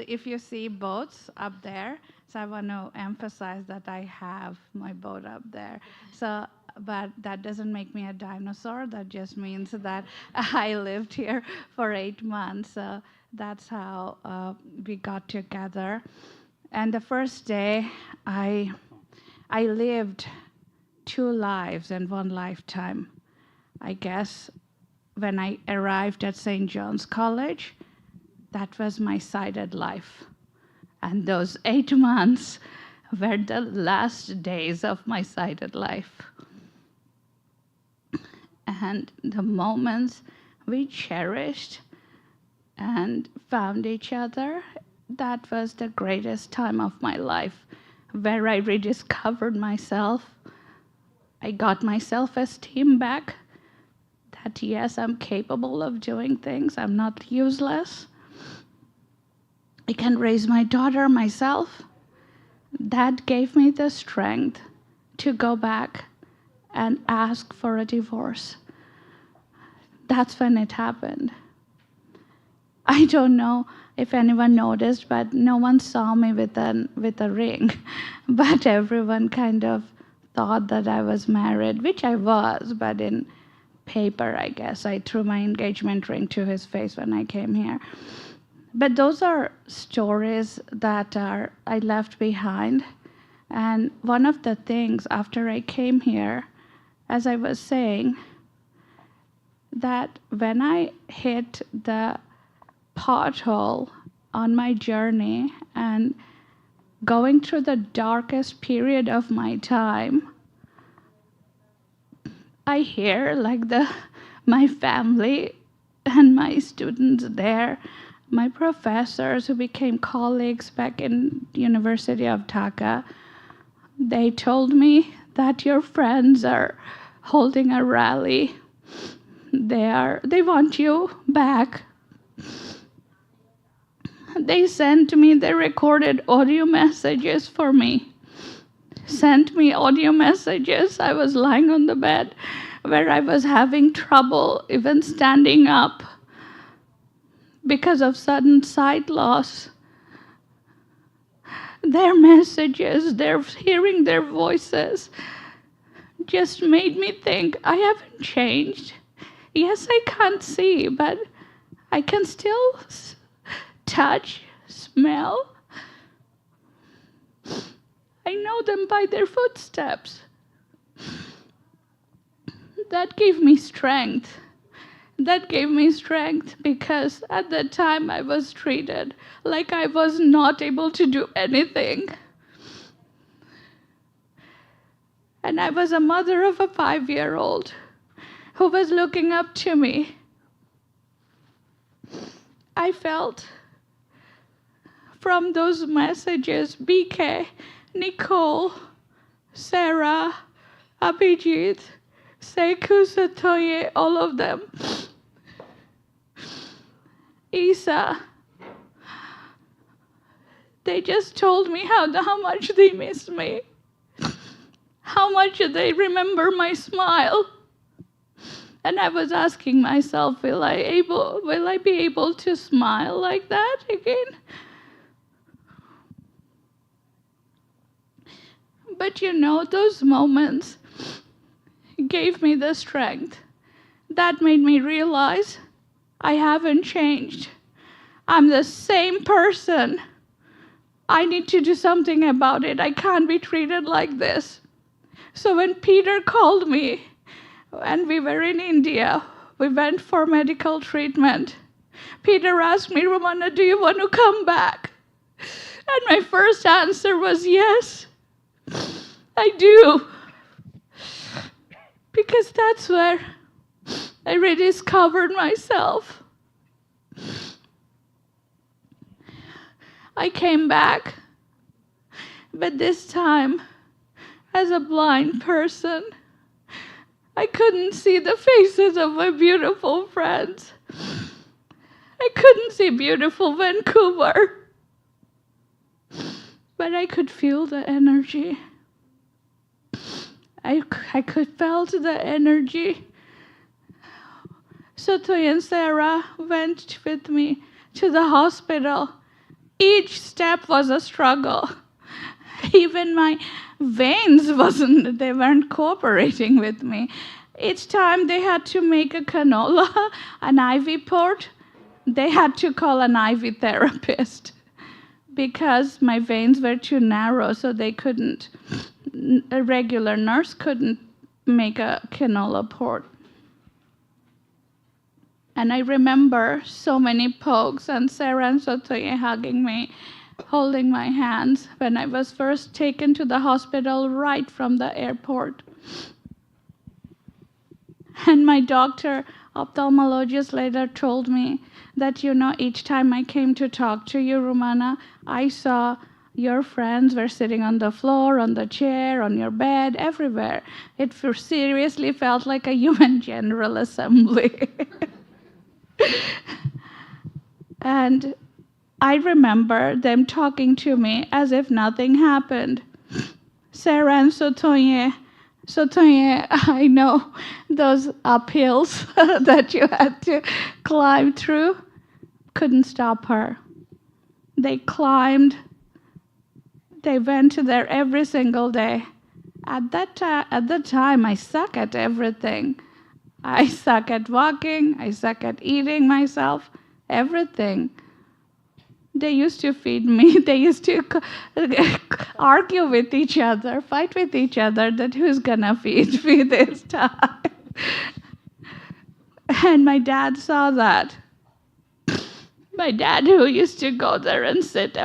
if you see boats up there, so I want to emphasize that I have my boat up there. So, but that doesn't make me a dinosaur. That just means that I lived here for 8 months. So that's how we got together. And the first day, I lived 2 lives in one lifetime. I guess when I arrived at St. John's College, that was my sighted life. And those 8 months were the last days of my sighted life. And the moments we cherished and found each other, that was the greatest time of my life, where I rediscovered myself. I got my self-esteem back, that yes, I'm capable of doing things. I'm not useless. I can raise my daughter myself. That gave me the strength to go back and ask for a divorce. that's when it happened. I don't know if anyone noticed, but no one saw me with a ring. But everyone kind of thought that I was married, which I was, but in paper, I guess. I threw my engagement ring to his face when I came here. But those are stories that I left behind. And one of the things after I came here, as I was saying, that when I hit the pothole on my journey and going through the darkest period of my time, I hear like my family and my students there, my professors who became colleagues back in University of Dhaka, they told me that your friends are holding a rally. They want you back. They sent me, they recorded audio messages for me. Sent me audio messages. I was lying on the bed where I was having trouble even standing up because of sudden sight loss. Their messages, hearing their voices just made me think, I haven't changed. Yes, I can't see, but I can still touch, smell. I know them by their footsteps. That gave me strength. That gave me strength because at that time I was treated like I was not able to do anything. And I was a mother of a 5-year-old who was looking up to me. I felt from those messages, BK, Nicole, Sarah, Abhijit, Seku Satoye, all of them, Isa, they just told me how much they miss me, how much they remember my smile. And I was asking myself, will I be able to smile like that again? But those moments gave me the strength. That made me realize I haven't changed. I'm the same person. I need to do something about it. I can't be treated like this. So when Peter called me, and we were in India, we went for medical treatment. Peter asked me, Rumana, do you want to come back? And my first answer was yes. I do. Because that's where I rediscovered myself. I came back, but this time as a blind person. I couldn't see the faces of my beautiful friends. I couldn't see beautiful Vancouver. But I could feel the energy. I could felt the energy. So Toy and Sarah went with me to the hospital. Each step was a struggle. Even my veins weren't cooperating with me. Each time they had to make a cannula, an IV port, they had to call an IV therapist because my veins were too narrow, so a regular nurse couldn't make a cannula port. And I remember so many pokes and Sarah and Sotoye hugging me, holding my hands when I was first taken to the hospital right from the airport. And my doctor, ophthalmologist, later told me that, each time I came to talk to you, Rumana, I saw your friends were sitting on the floor, on the chair, on your bed, everywhere. It seriously felt like a human general assembly. And I remember them talking to me as if nothing happened. Sarah and Sotoye, So Tanya, I know those uphills that you had to climb through couldn't stop her. They climbed, they went there every single day. At the time, I suck at everything. I suck at walking, I suck at eating myself, everything. They used to feed me. They used to argue with each other, fight with each other that who's gonna feed me this time. And my dad saw that. My dad, who used to go there and sit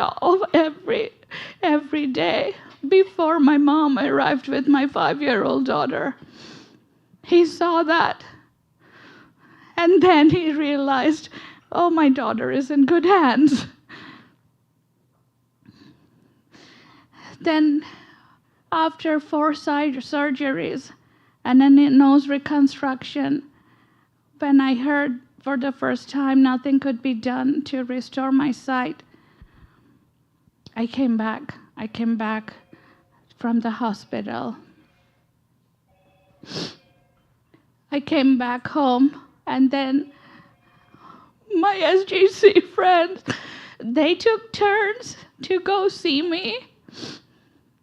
every day before my mom arrived with my 5-year-old daughter. He saw that. And then he realized, oh, my daughter is in good hands. Then, after 4 surgeries and a nose reconstruction, when I heard for the first time nothing could be done to restore my sight, I came back. I came back from the hospital. I came back home, and then my SJC friends, they took turns to go see me,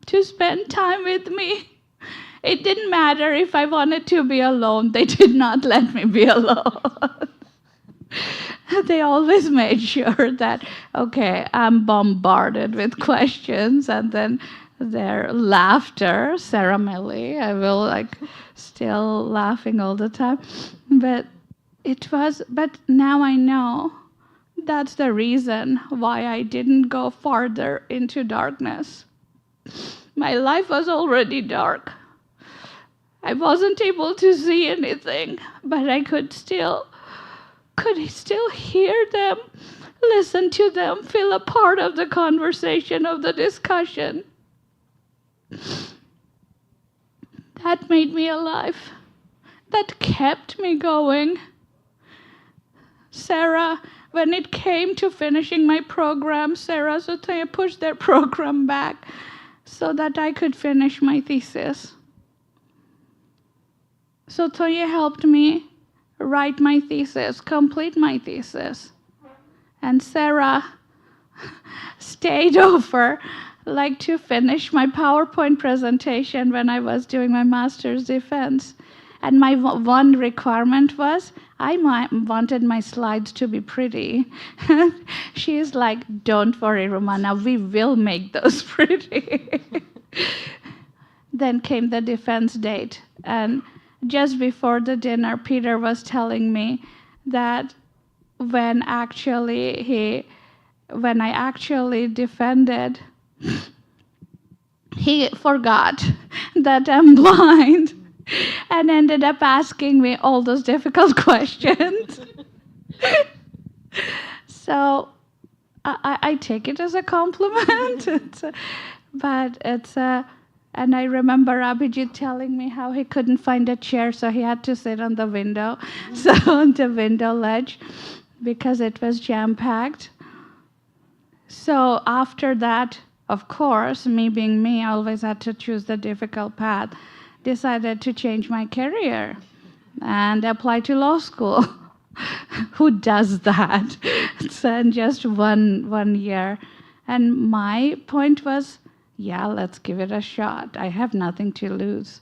to spend time with me. It didn't matter if I wanted to be alone. They did not let me be alone. They always made sure that, okay, I'm bombarded with questions, and then their laughter, Sarah Millie, I will still laughing all the time. But now I know that's the reason why I didn't go farther into darkness. My life was already dark. I wasn't able to see anything, but I could still hear them, listen to them, feel a part of the conversation, of the discussion. That made me alive. That kept me going. Sarah, when it came to finishing my program, Sarah Sotaya pushed their program back so that I could finish my thesis. So Toya helped me write my thesis, complete my thesis. And Sarah stayed over to finish my PowerPoint presentation when I was doing my master's defense. And my one requirement was I wanted my slides to be pretty. She's like, don't worry, Rumana, we will make those pretty. Then came the defense date. And just before the dinner, Peter was telling me that when I actually defended, he forgot that I'm blind and ended up asking me all those difficult questions. So I take it as a compliment. And I remember Abhijit telling me how he couldn't find a chair, so he had to sit on the window, on the window ledge, because it was jam-packed. So after that, of course, me being me, I always had to choose the difficult path. Decided to change my career and apply to law school. Who does that? It's in just one year. And my point was, yeah, let's give it a shot. I have nothing to lose.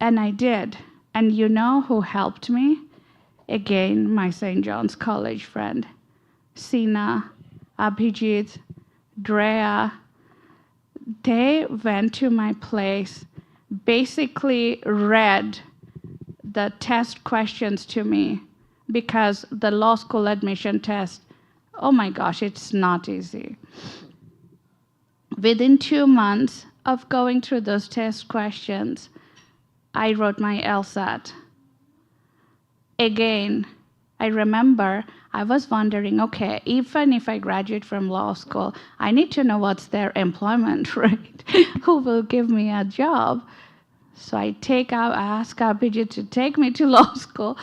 And I did. And you know who helped me? Again, my St. John's College friend, Sina, Abhijit, Drea. They went to my place, basically read the test questions to me, because the law school admission test, oh my gosh, it's not easy. Within 2 months of going through those test questions, I wrote my LSAT. Again, I remember I was wondering, okay, even if I graduate from law school, I need to know what's their employment rate. Who will give me a job? So I ask Abhijit to take me to law school,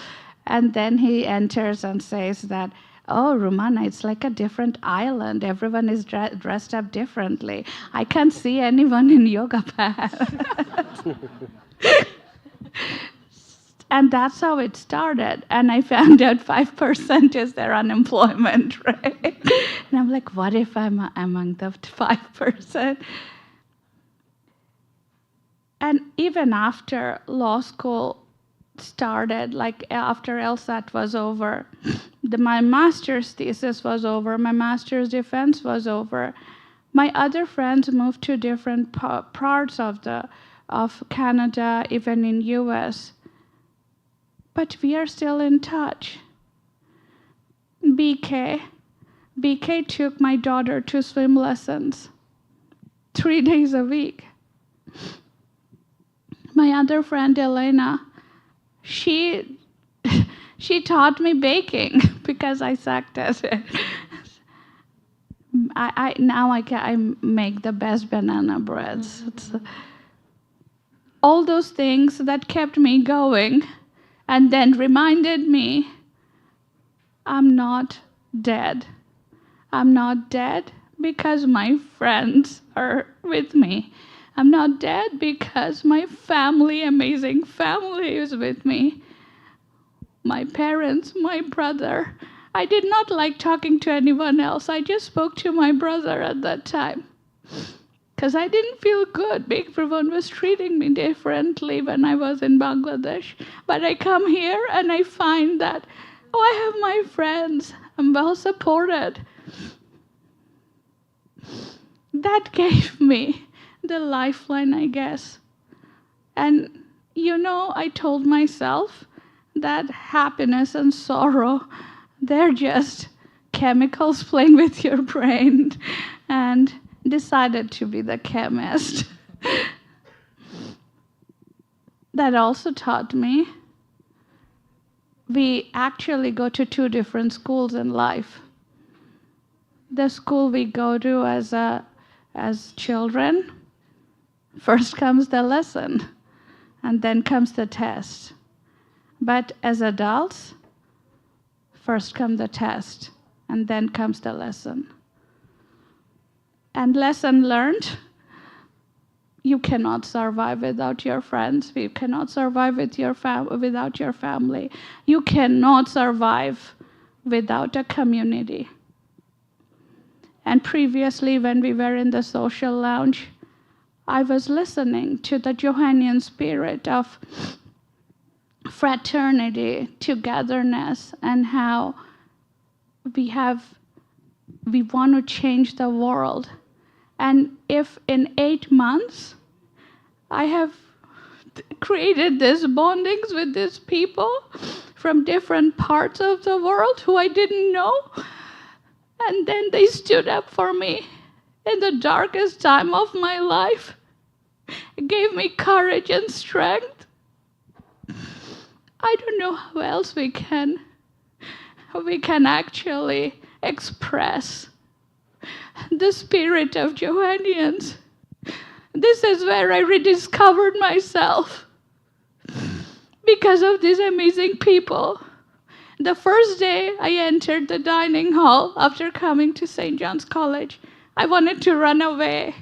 and then he enters and says that, oh, Rumana, it's like a different island. Everyone is dressed up differently. I can't see anyone in yoga pants. And that's how it started. And I found out 5% is their unemployment rate. And I'm like, what if I'm among the 5%? And even after law school started, like after LSAT was over, my master's thesis was over, my master's defense was over, my other friends moved to different parts of Canada, even in US. But we are still in touch. BK took my daughter to swim lessons 3 days a week. My other friend, Elena, she taught me baking because I sucked at it. I make the best banana breads. All those things that kept me going and then reminded me I'm not dead. I'm not dead because my friends are with me. I'm not dead because my family, amazing family, is with me. My parents, my brother. I did not like talking to anyone else. I just spoke to my brother at that time because I didn't feel good. Everyone was treating me differently when I was in Bangladesh. But I come here and I find that, oh, I have my friends. I'm well supported. That gave me the lifeline, I guess. And, I told myself that happiness and sorrow, they're just chemicals playing with your brain, and decided to be the chemist. That also taught me we actually go to 2 different schools in life. The school we go to as children, first comes the lesson, and then comes the test. But as adults, first comes the test, and then comes the lesson. And lesson learned, you cannot survive without your friends. You cannot survive without your family. You cannot survive without a community. And previously, when we were in the social lounge, I was listening to the Johannian spirit of fraternity, togetherness, and how we want to change the world. And if in 8 months I have created these bondings with these people from different parts of the world who I didn't know, and then they stood up for me in the darkest time of my life, it gave me courage and strength. I don't know how else we can actually express the spirit of Johannians. This is where I rediscovered myself because of these amazing people. The first day I entered the dining hall after coming to St. John's College, I wanted to run away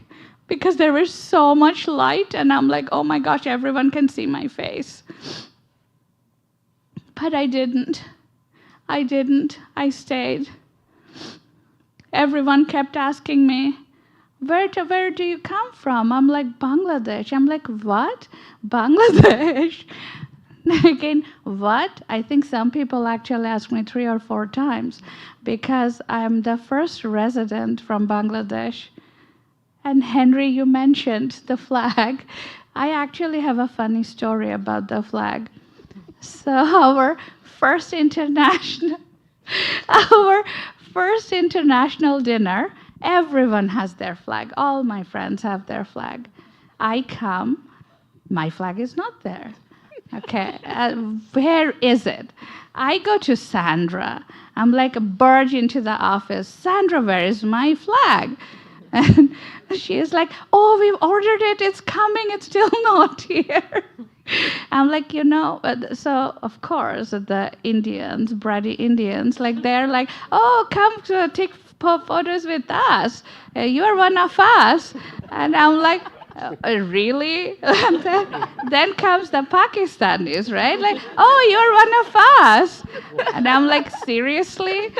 because there was so much light, and I'm like, oh my gosh, everyone can see my face. But I didn't. I stayed. Everyone kept asking me, where do you come from? I'm like, Bangladesh. I'm like, what? Bangladesh? Again, what? I think some people actually ask me 3 or 4 times because I'm the first resident from Bangladesh. And Henry, you mentioned the flag. I actually have a funny story about the flag. So our first international dinner, everyone has their flag. All my friends have their flag. I come, my flag is not there. Okay, where is it? I go to Sandra. I'm like barge into the office. Sandra, where is my flag? And she is like, oh, we've ordered it. It's coming. It's still not here. I'm like, so of course the Indians, bratty Indians, like they're like, oh, come to take photos with us. You are one of us. And I'm like, really? And then comes the Pakistanis, right? Like, oh, you're one of us. And I'm like, seriously?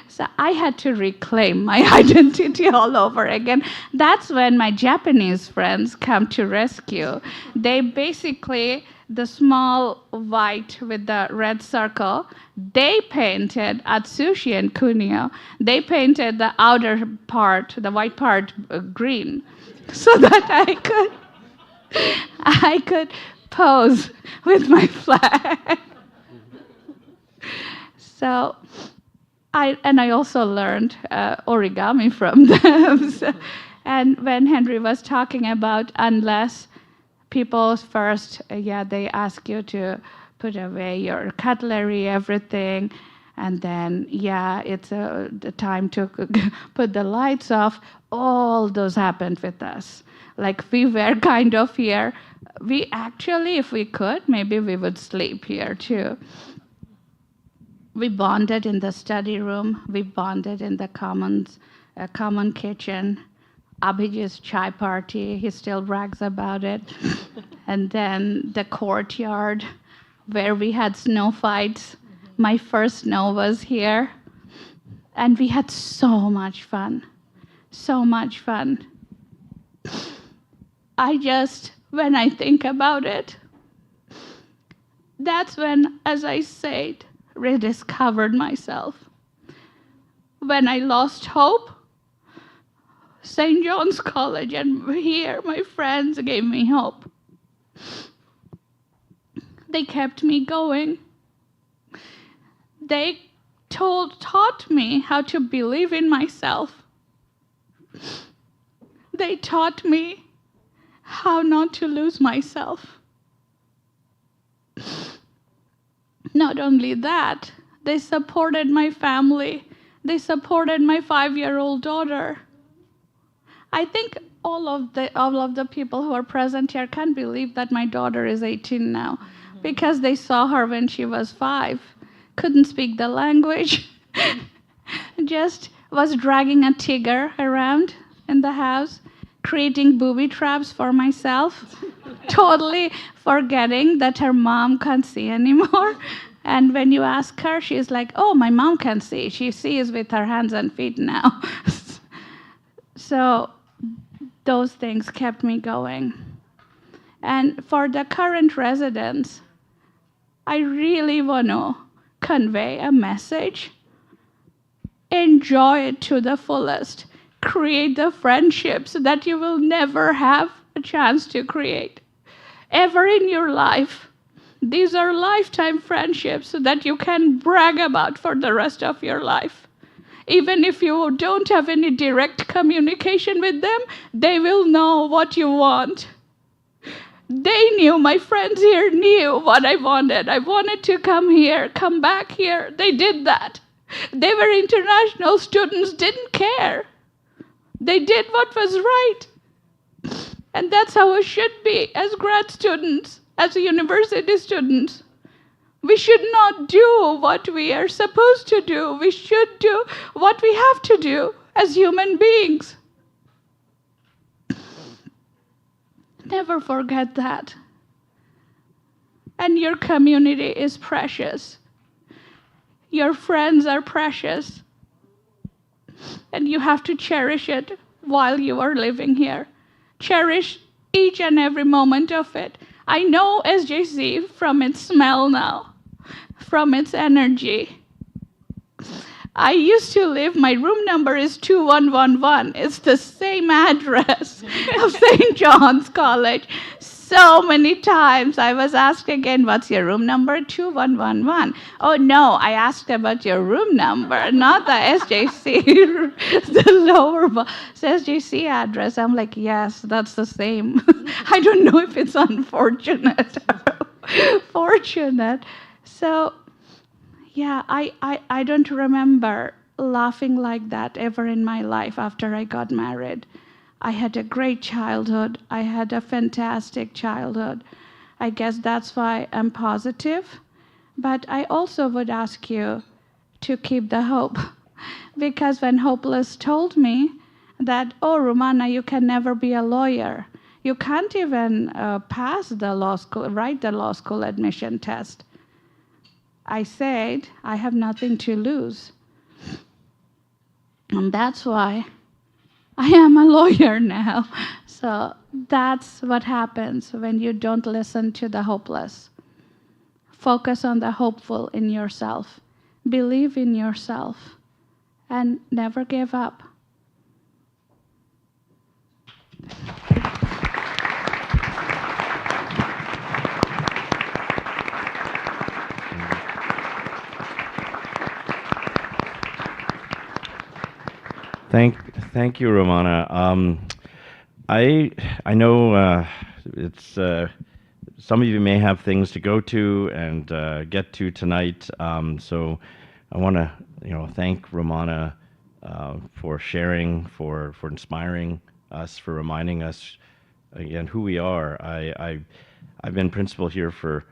So I had to reclaim my identity all over again. That's when my Japanese friends come to rescue. They basically, the small white with the red circle, they painted Atsushi and Kunio. They painted the outer part, the white part, green, so that I could pose with my flag. So. I also learned origami from them. And when Henry was talking about unless people first, they ask you to put away your cutlery, everything, and then, it's the time to put the lights off, all those happened with us. Like we were kind of here. We actually, if we could, maybe we would sleep here too. We bonded in the study room. We bonded in the common kitchen. Abhijit's chai party, he still brags about it. And then the courtyard where we had snow fights. My first snow was here. And we had so much fun. So much fun. When I think about it, that's when, as I said, rediscovered myself. When I lost hope, St. John's College and here my friends gave me hope. They kept me going. They taught me how to believe in myself. They taught me how not to lose myself. Not only that, they supported my family. They supported my 5-year-old daughter. I think all of the people who are present here can't believe that my daughter is 18 now, because they saw her when she was 5, couldn't speak the language, just was dragging a tiger around in the house, creating booby traps for myself, totally forgetting that her mom can't see anymore. And when you ask her, she's like, oh, my mom can see. She sees with her hands and feet now. So those things kept me going. And for the current residents, I really want to convey a message. Enjoy it to the fullest. Create the friendships that you will never have a chance to create ever in your life. These are lifetime friendships that you can brag about for the rest of your life. Even if you don't have any direct communication with them, they will know what you want. They knew, my friends here knew what I wanted. I wanted to come here, come back here. They did that. They were international students, didn't care. They did what was right. And that's how it should be as grad students, as university students. We should not do what we are supposed to do. We should do what we have to do as human beings. Never forget that. And your community is precious. Your friends are precious. And you have to cherish it while you are living here. Cherish each and every moment of it. I know SJC from its smell now, from its energy. I used to live, my room number is 2111. It's the same address of St. John's College. So many times I was asked again, what's your room number? 2111. Oh no, I asked about your room number, not the SJC, the lower SJC address. I'm like, yes, that's the same. I don't know if it's unfortunate or fortunate. So yeah, I don't remember laughing like that ever in my life after I got married. I had a great childhood. I had a fantastic childhood. I guess that's why I'm positive. But I also would ask you to keep the hope. Because when Hopeless told me that, oh, Rumana, you can never be a lawyer. You can't even pass the law school, write the law school admission test. I said, I have nothing to lose. And that's why I am a lawyer now. So that's what happens when you don't listen to the hopeless. Focus on the hopeful in yourself. Believe in yourself. And never give up. Thank you, Rumana. I know it's some of you may have things to go to and get to tonight. So I want to thank Rumana for sharing, for inspiring us, for reminding us again who we are. I've been principal here for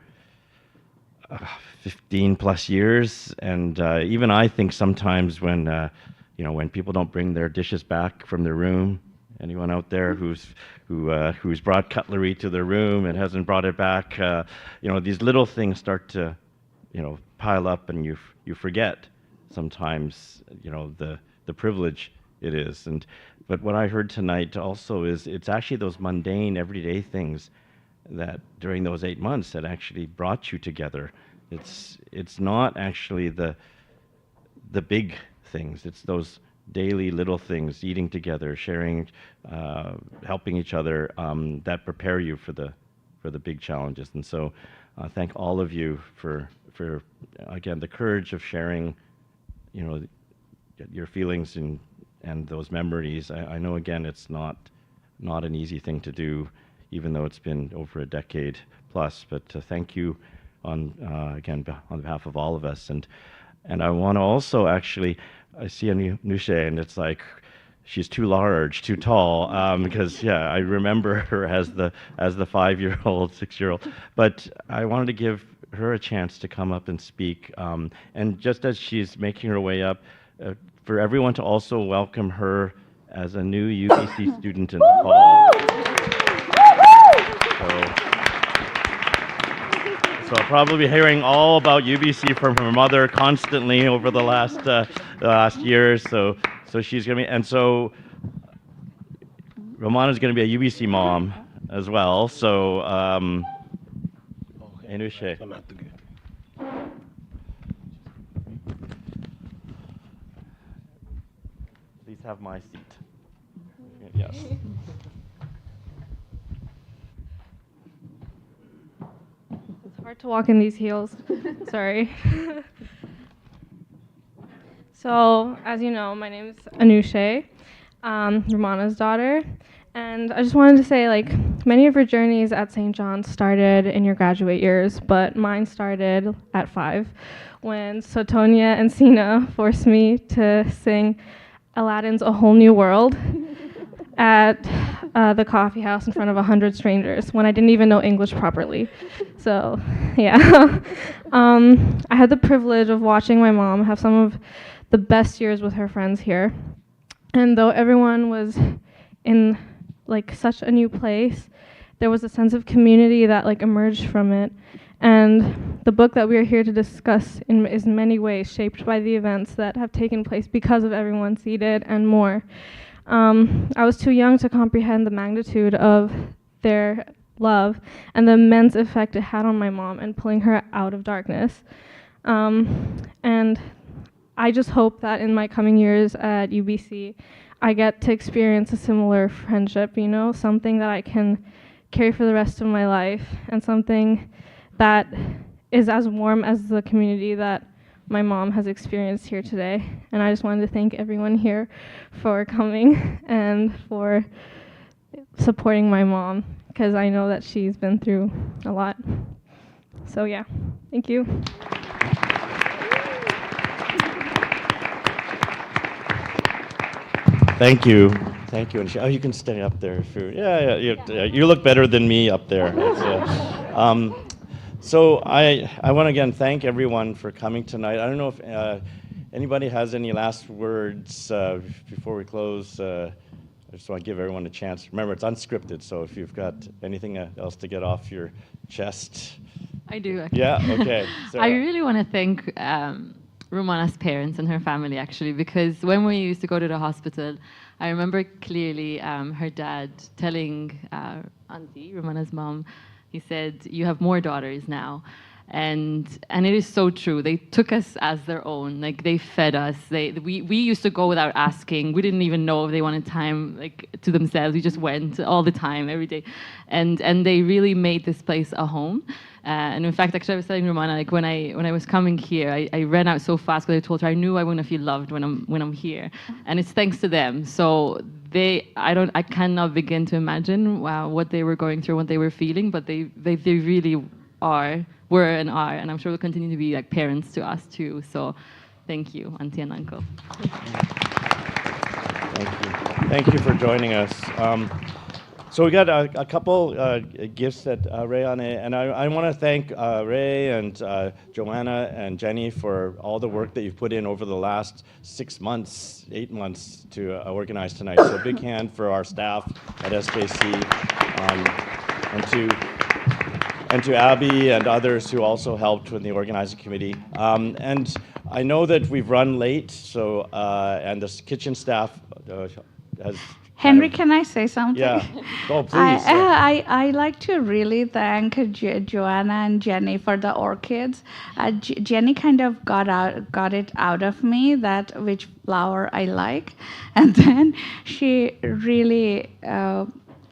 15 plus years, and even I think sometimes when when people don't bring their dishes back from their room, anyone out there who's brought cutlery to their room and hasn't brought it back, these little things start to pile up, and you forget sometimes the privilege it is. But what I heard tonight also is it's actually those mundane everyday things that during those 8 months that actually brought you together. It's not actually the big things. It's those daily little things, eating together, sharing, helping each other, that prepare you for the big challenges. And so thank all of you for again the courage of sharing your feelings and those memories. I know again it's not an easy thing to do, even though it's been over a decade plus, but thank you again on behalf of all of us. And I want to also actually, I see Anusha, and it's like she's too large, too tall, because I remember her as the 5-year-old, 6-year-old. But I wanted to give her a chance to come up and speak. And just as she's making her way up, for everyone to also welcome her as a new UBC student in the fall. So I'll probably be hearing all about UBC from her mother constantly over the last years. So she's gonna be, and so Rumana's gonna be a UBC mom as well. So Anusha. Please have my seat. Yes. Hard to walk in these heels. Sorry. So, as you know, my name is Anusha, Rumana's daughter, and I just wanted to say, many of your journeys at St. John's started in your graduate years, but mine started at 5, when Sotonia and Sina forced me to sing Aladdin's A Whole New World at the coffee house in front of 100 strangers when I didn't even know English properly. So, yeah. I had the privilege of watching my mom have some of the best years with her friends here. And though everyone was in such a new place, there was a sense of community that emerged from it. And the book that we are here to discuss is in many ways shaped by the events that have taken place because of everyone seated and more. I was too young to comprehend the magnitude of their love and the immense effect it had on my mom and pulling her out of darkness. And I just hope that in my coming years at UBC, I get to experience a similar friendship, something that I can carry for the rest of my life, and something that is as warm as the community that my mom has experienced here today. And I just wanted to thank everyone here for coming and for supporting my mom, because I know that she's been through a lot. So yeah, thank you. Thank you. Thank you. And you can stay up there. If you look better than me up there. So I want to again thank everyone for coming tonight. I don't know if anybody has any last words before we close. I just want to give everyone a chance. Remember, it's unscripted, so if you've got anything else to get off your chest. I do, actually. Yeah, okay. I really want to thank Rumana's parents and her family, actually, because when we used to go to the hospital, I remember clearly her dad telling Auntie, Rumana's mom, he said, "You have more daughters now." And it is so true. They took us as their own. Like, they fed us. We used to go without asking. We didn't even know if they wanted time to themselves. We just went all the time, every day. And they really made this place a home. And in fact, actually, I was telling Rumana, when I was coming here, I ran out so fast because I told her I knew I wouldn't feel loved when I'm here. And it's thanks to them. So I cannot begin to imagine what they were going through, what they were feeling, but they really were and are, and I'm sure will continue to be like parents to us too. So thank you, Auntie and Uncle. Thank you for joining us. So we got a couple gifts that Ray and I want to thank Ray and Joanna and Jenny for all the work that you've put in over the last 8 months to organize tonight. So a big hand for our staff at SJC and to Abby and others who also helped with the organizing committee. And I know that we've run late, so and the kitchen staff has. Henry, can I say something? Yeah. Oh, please. I like to really thank Joanna and Jenny for the orchids. Jenny kind of got it out of me that which flower I like, and then she really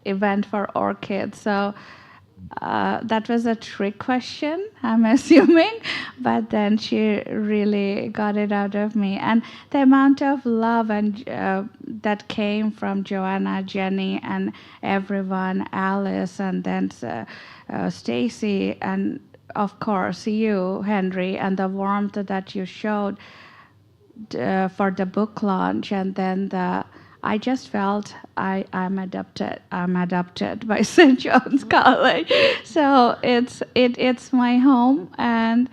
went for orchids. So. That was a trick question, I'm assuming, but then she really got it out of me. And the amount of love and that came from Joanna, Jenny, and everyone, Alice, and then Stacy, and of course you, Henry, and the warmth that you showed for the book launch, and then I just felt I'm adopted by St. John's College. So it's my home, and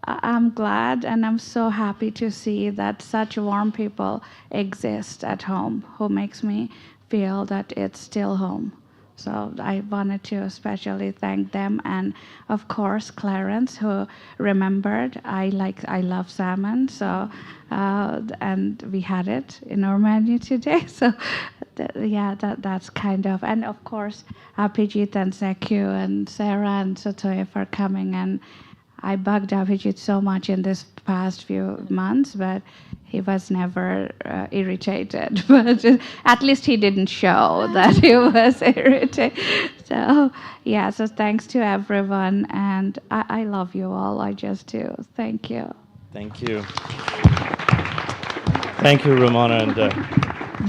I'm glad and I'm so happy to see that such warm people exist at home who makes me feel that it's still home. So I wanted to especially thank them, and of course Clarence, who remembered I love salmon, so and we had it in our menu today. So that's kind of, and of course Abhijit and Sekyu and Sarah and Sotoya for coming. And I bugged Abhijit so much in this past few months, but he was never irritated. But at least he didn't show that he was irritated. So yeah, so thanks to everyone, and I love you all. I just do. Thank you. Thank you. Thank you, Rumana. And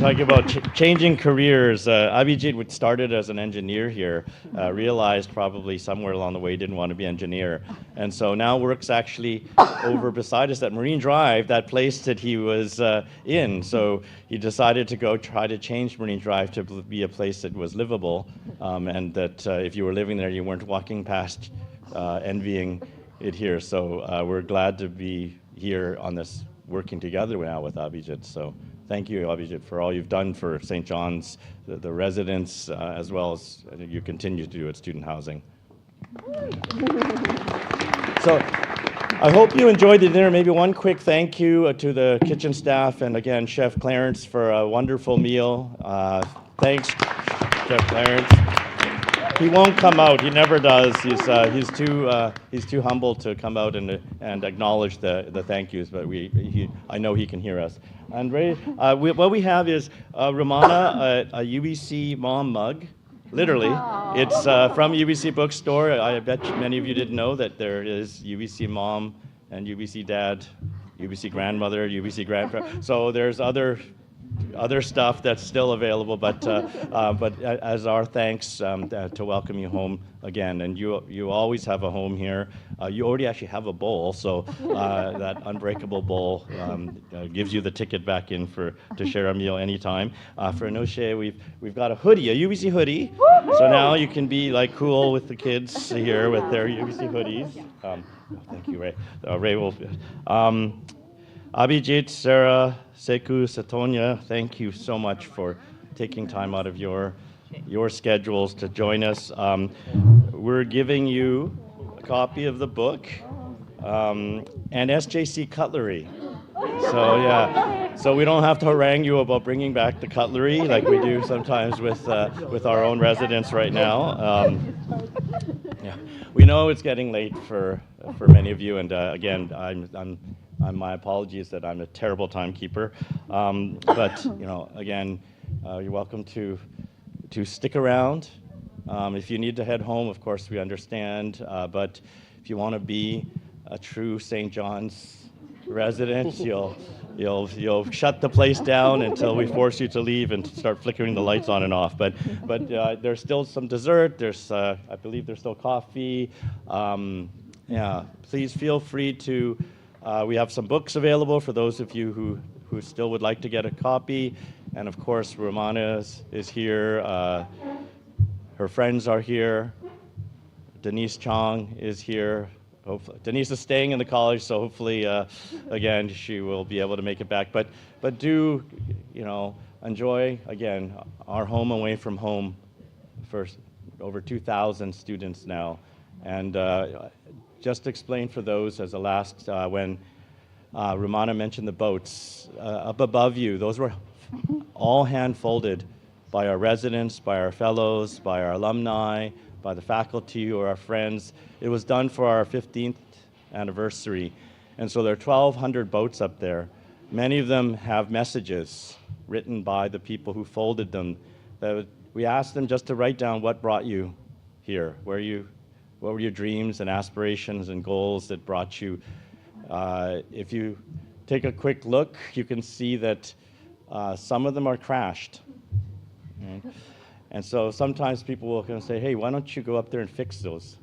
talking about changing careers, Abhijit started as an engineer here, realized probably somewhere along the way he didn't want to be an engineer, and so now works actually over beside us at Marine Drive, that place that he was in. So he decided to go try to change Marine Drive to be a place that was livable, and that if you were living there, you weren't walking past envying it here. So we're glad to be here on this, working together now with Abhijit. So thank you, Abhijit, for all you've done for St. John's, the residents, as well as you continue to do at student housing. So I hope you enjoyed the dinner. Maybe one quick thank you to the kitchen staff, and again, Chef Clarence, for a wonderful meal. Thanks, Chef Clarence. He won't come out. He never does. He's too humble to come out and acknowledge the thank yous. But I know he can hear us. And Ray, what we have is Rumana, a UBC mom mug. Literally, it's from UBC Bookstore. I bet many of you didn't know that there is UBC mom and UBC dad, UBC grandmother, UBC grandfather. So there's other other stuff that's still available, but as our thanks to welcome you home again. And you always have a home here. You already actually have a bowl, so that unbreakable bowl gives you the ticket back in to share a meal anytime. For Anoche, we've got a hoodie, a UBC hoodie. So now you can be like cool with the kids here with their UBC hoodies. Thank you, Ray. Ray will. Abhijit, Sarah, Seku, Satonya, thank you so much for taking time out of your schedules to join us. We're giving you a copy of the book and SJC cutlery. So yeah, so we don't have to harangue you about bringing back the cutlery like we do sometimes with our own residents right now. Yeah, we know it's getting late for many of you, and again, my apologies that I'm a terrible timekeeper. But again, you're welcome to stick around. If you need to head home, of course, we understand. But if you want to be a true St. John's resident, you'll shut the place down until we force you to leave and start flickering the lights on and off. But there's still some dessert. There's I believe there's still coffee. Yeah, please feel free to. We have some books available for those of you who still would like to get a copy. And of course, Rumana is here. Her friends are here. Denise Chong is here. Hopefully, Denise is staying in the college, so hopefully, again, she will be able to make it back. But do, enjoy, again, our home away from home for over 2,000 students now. And just explain for those as a last, when Rumana mentioned the boats, up above you, those were all hand-folded by our residents, by our fellows, by our alumni, by the faculty or our friends. It was done for our 15th anniversary. And so there are 1,200 boats up there. Many of them have messages written by the people who folded them. We asked them just to write down what brought you here, what were your dreams and aspirations and goals that brought you. If you take a quick look, you can see that some of them are crashed. Right? And so sometimes people will kind of say, hey, why don't you go up there and fix those?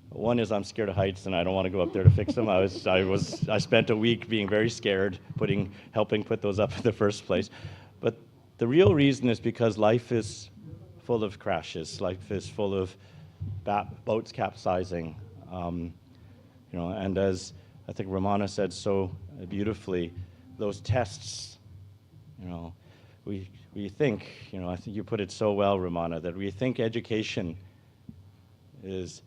One is I'm scared of heights and I don't want to go up there to fix them. I spent a week being very scared, helping put those up in the first place. But the real reason is because life is full of crashes. Life is full of boats capsizing. And as I think Rumana said so beautifully, those tests, we think, I think you put it so well, Rumana, that we think education is,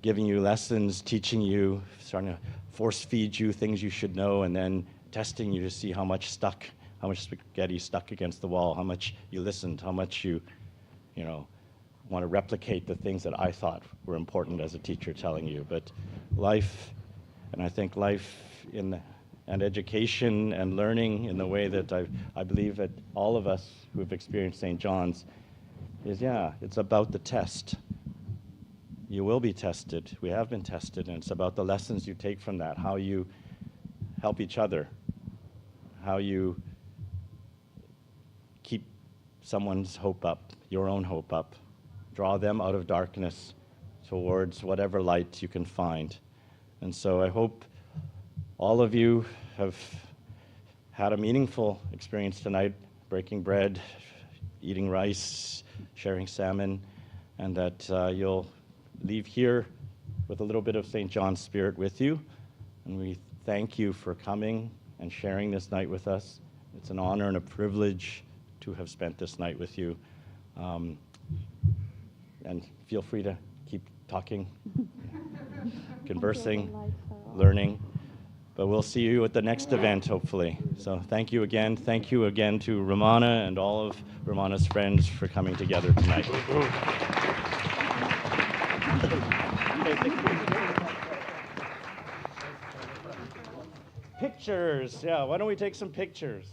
giving you lessons, teaching you, starting to force feed you things you should know, and then testing you to see how much spaghetti stuck against the wall, how much you listened, how much you want to replicate the things that I thought were important as a teacher telling you. But life, and I think life and education and learning in the way that I believe that all of us who have experienced St. John's is, it's about the test. You will be tested. We have been tested, and it's about the lessons you take from that, how you help each other, how you keep someone's hope up, your own hope up, draw them out of darkness towards whatever light you can find. And so I hope all of you have had a meaningful experience tonight, breaking bread, eating rice, sharing salmon, and that you'll leave here with a little bit of St. John's spirit with you. And we thank you for coming and sharing this night with us. It's an honor and a privilege to have spent this night with you. And feel free to keep talking, conversing, learning. But we'll see you at the next event, hopefully. So thank you again. Thank you again to Rumana and all of Rumana's friends for coming together tonight. Pictures. Yeah, why don't we take some pictures?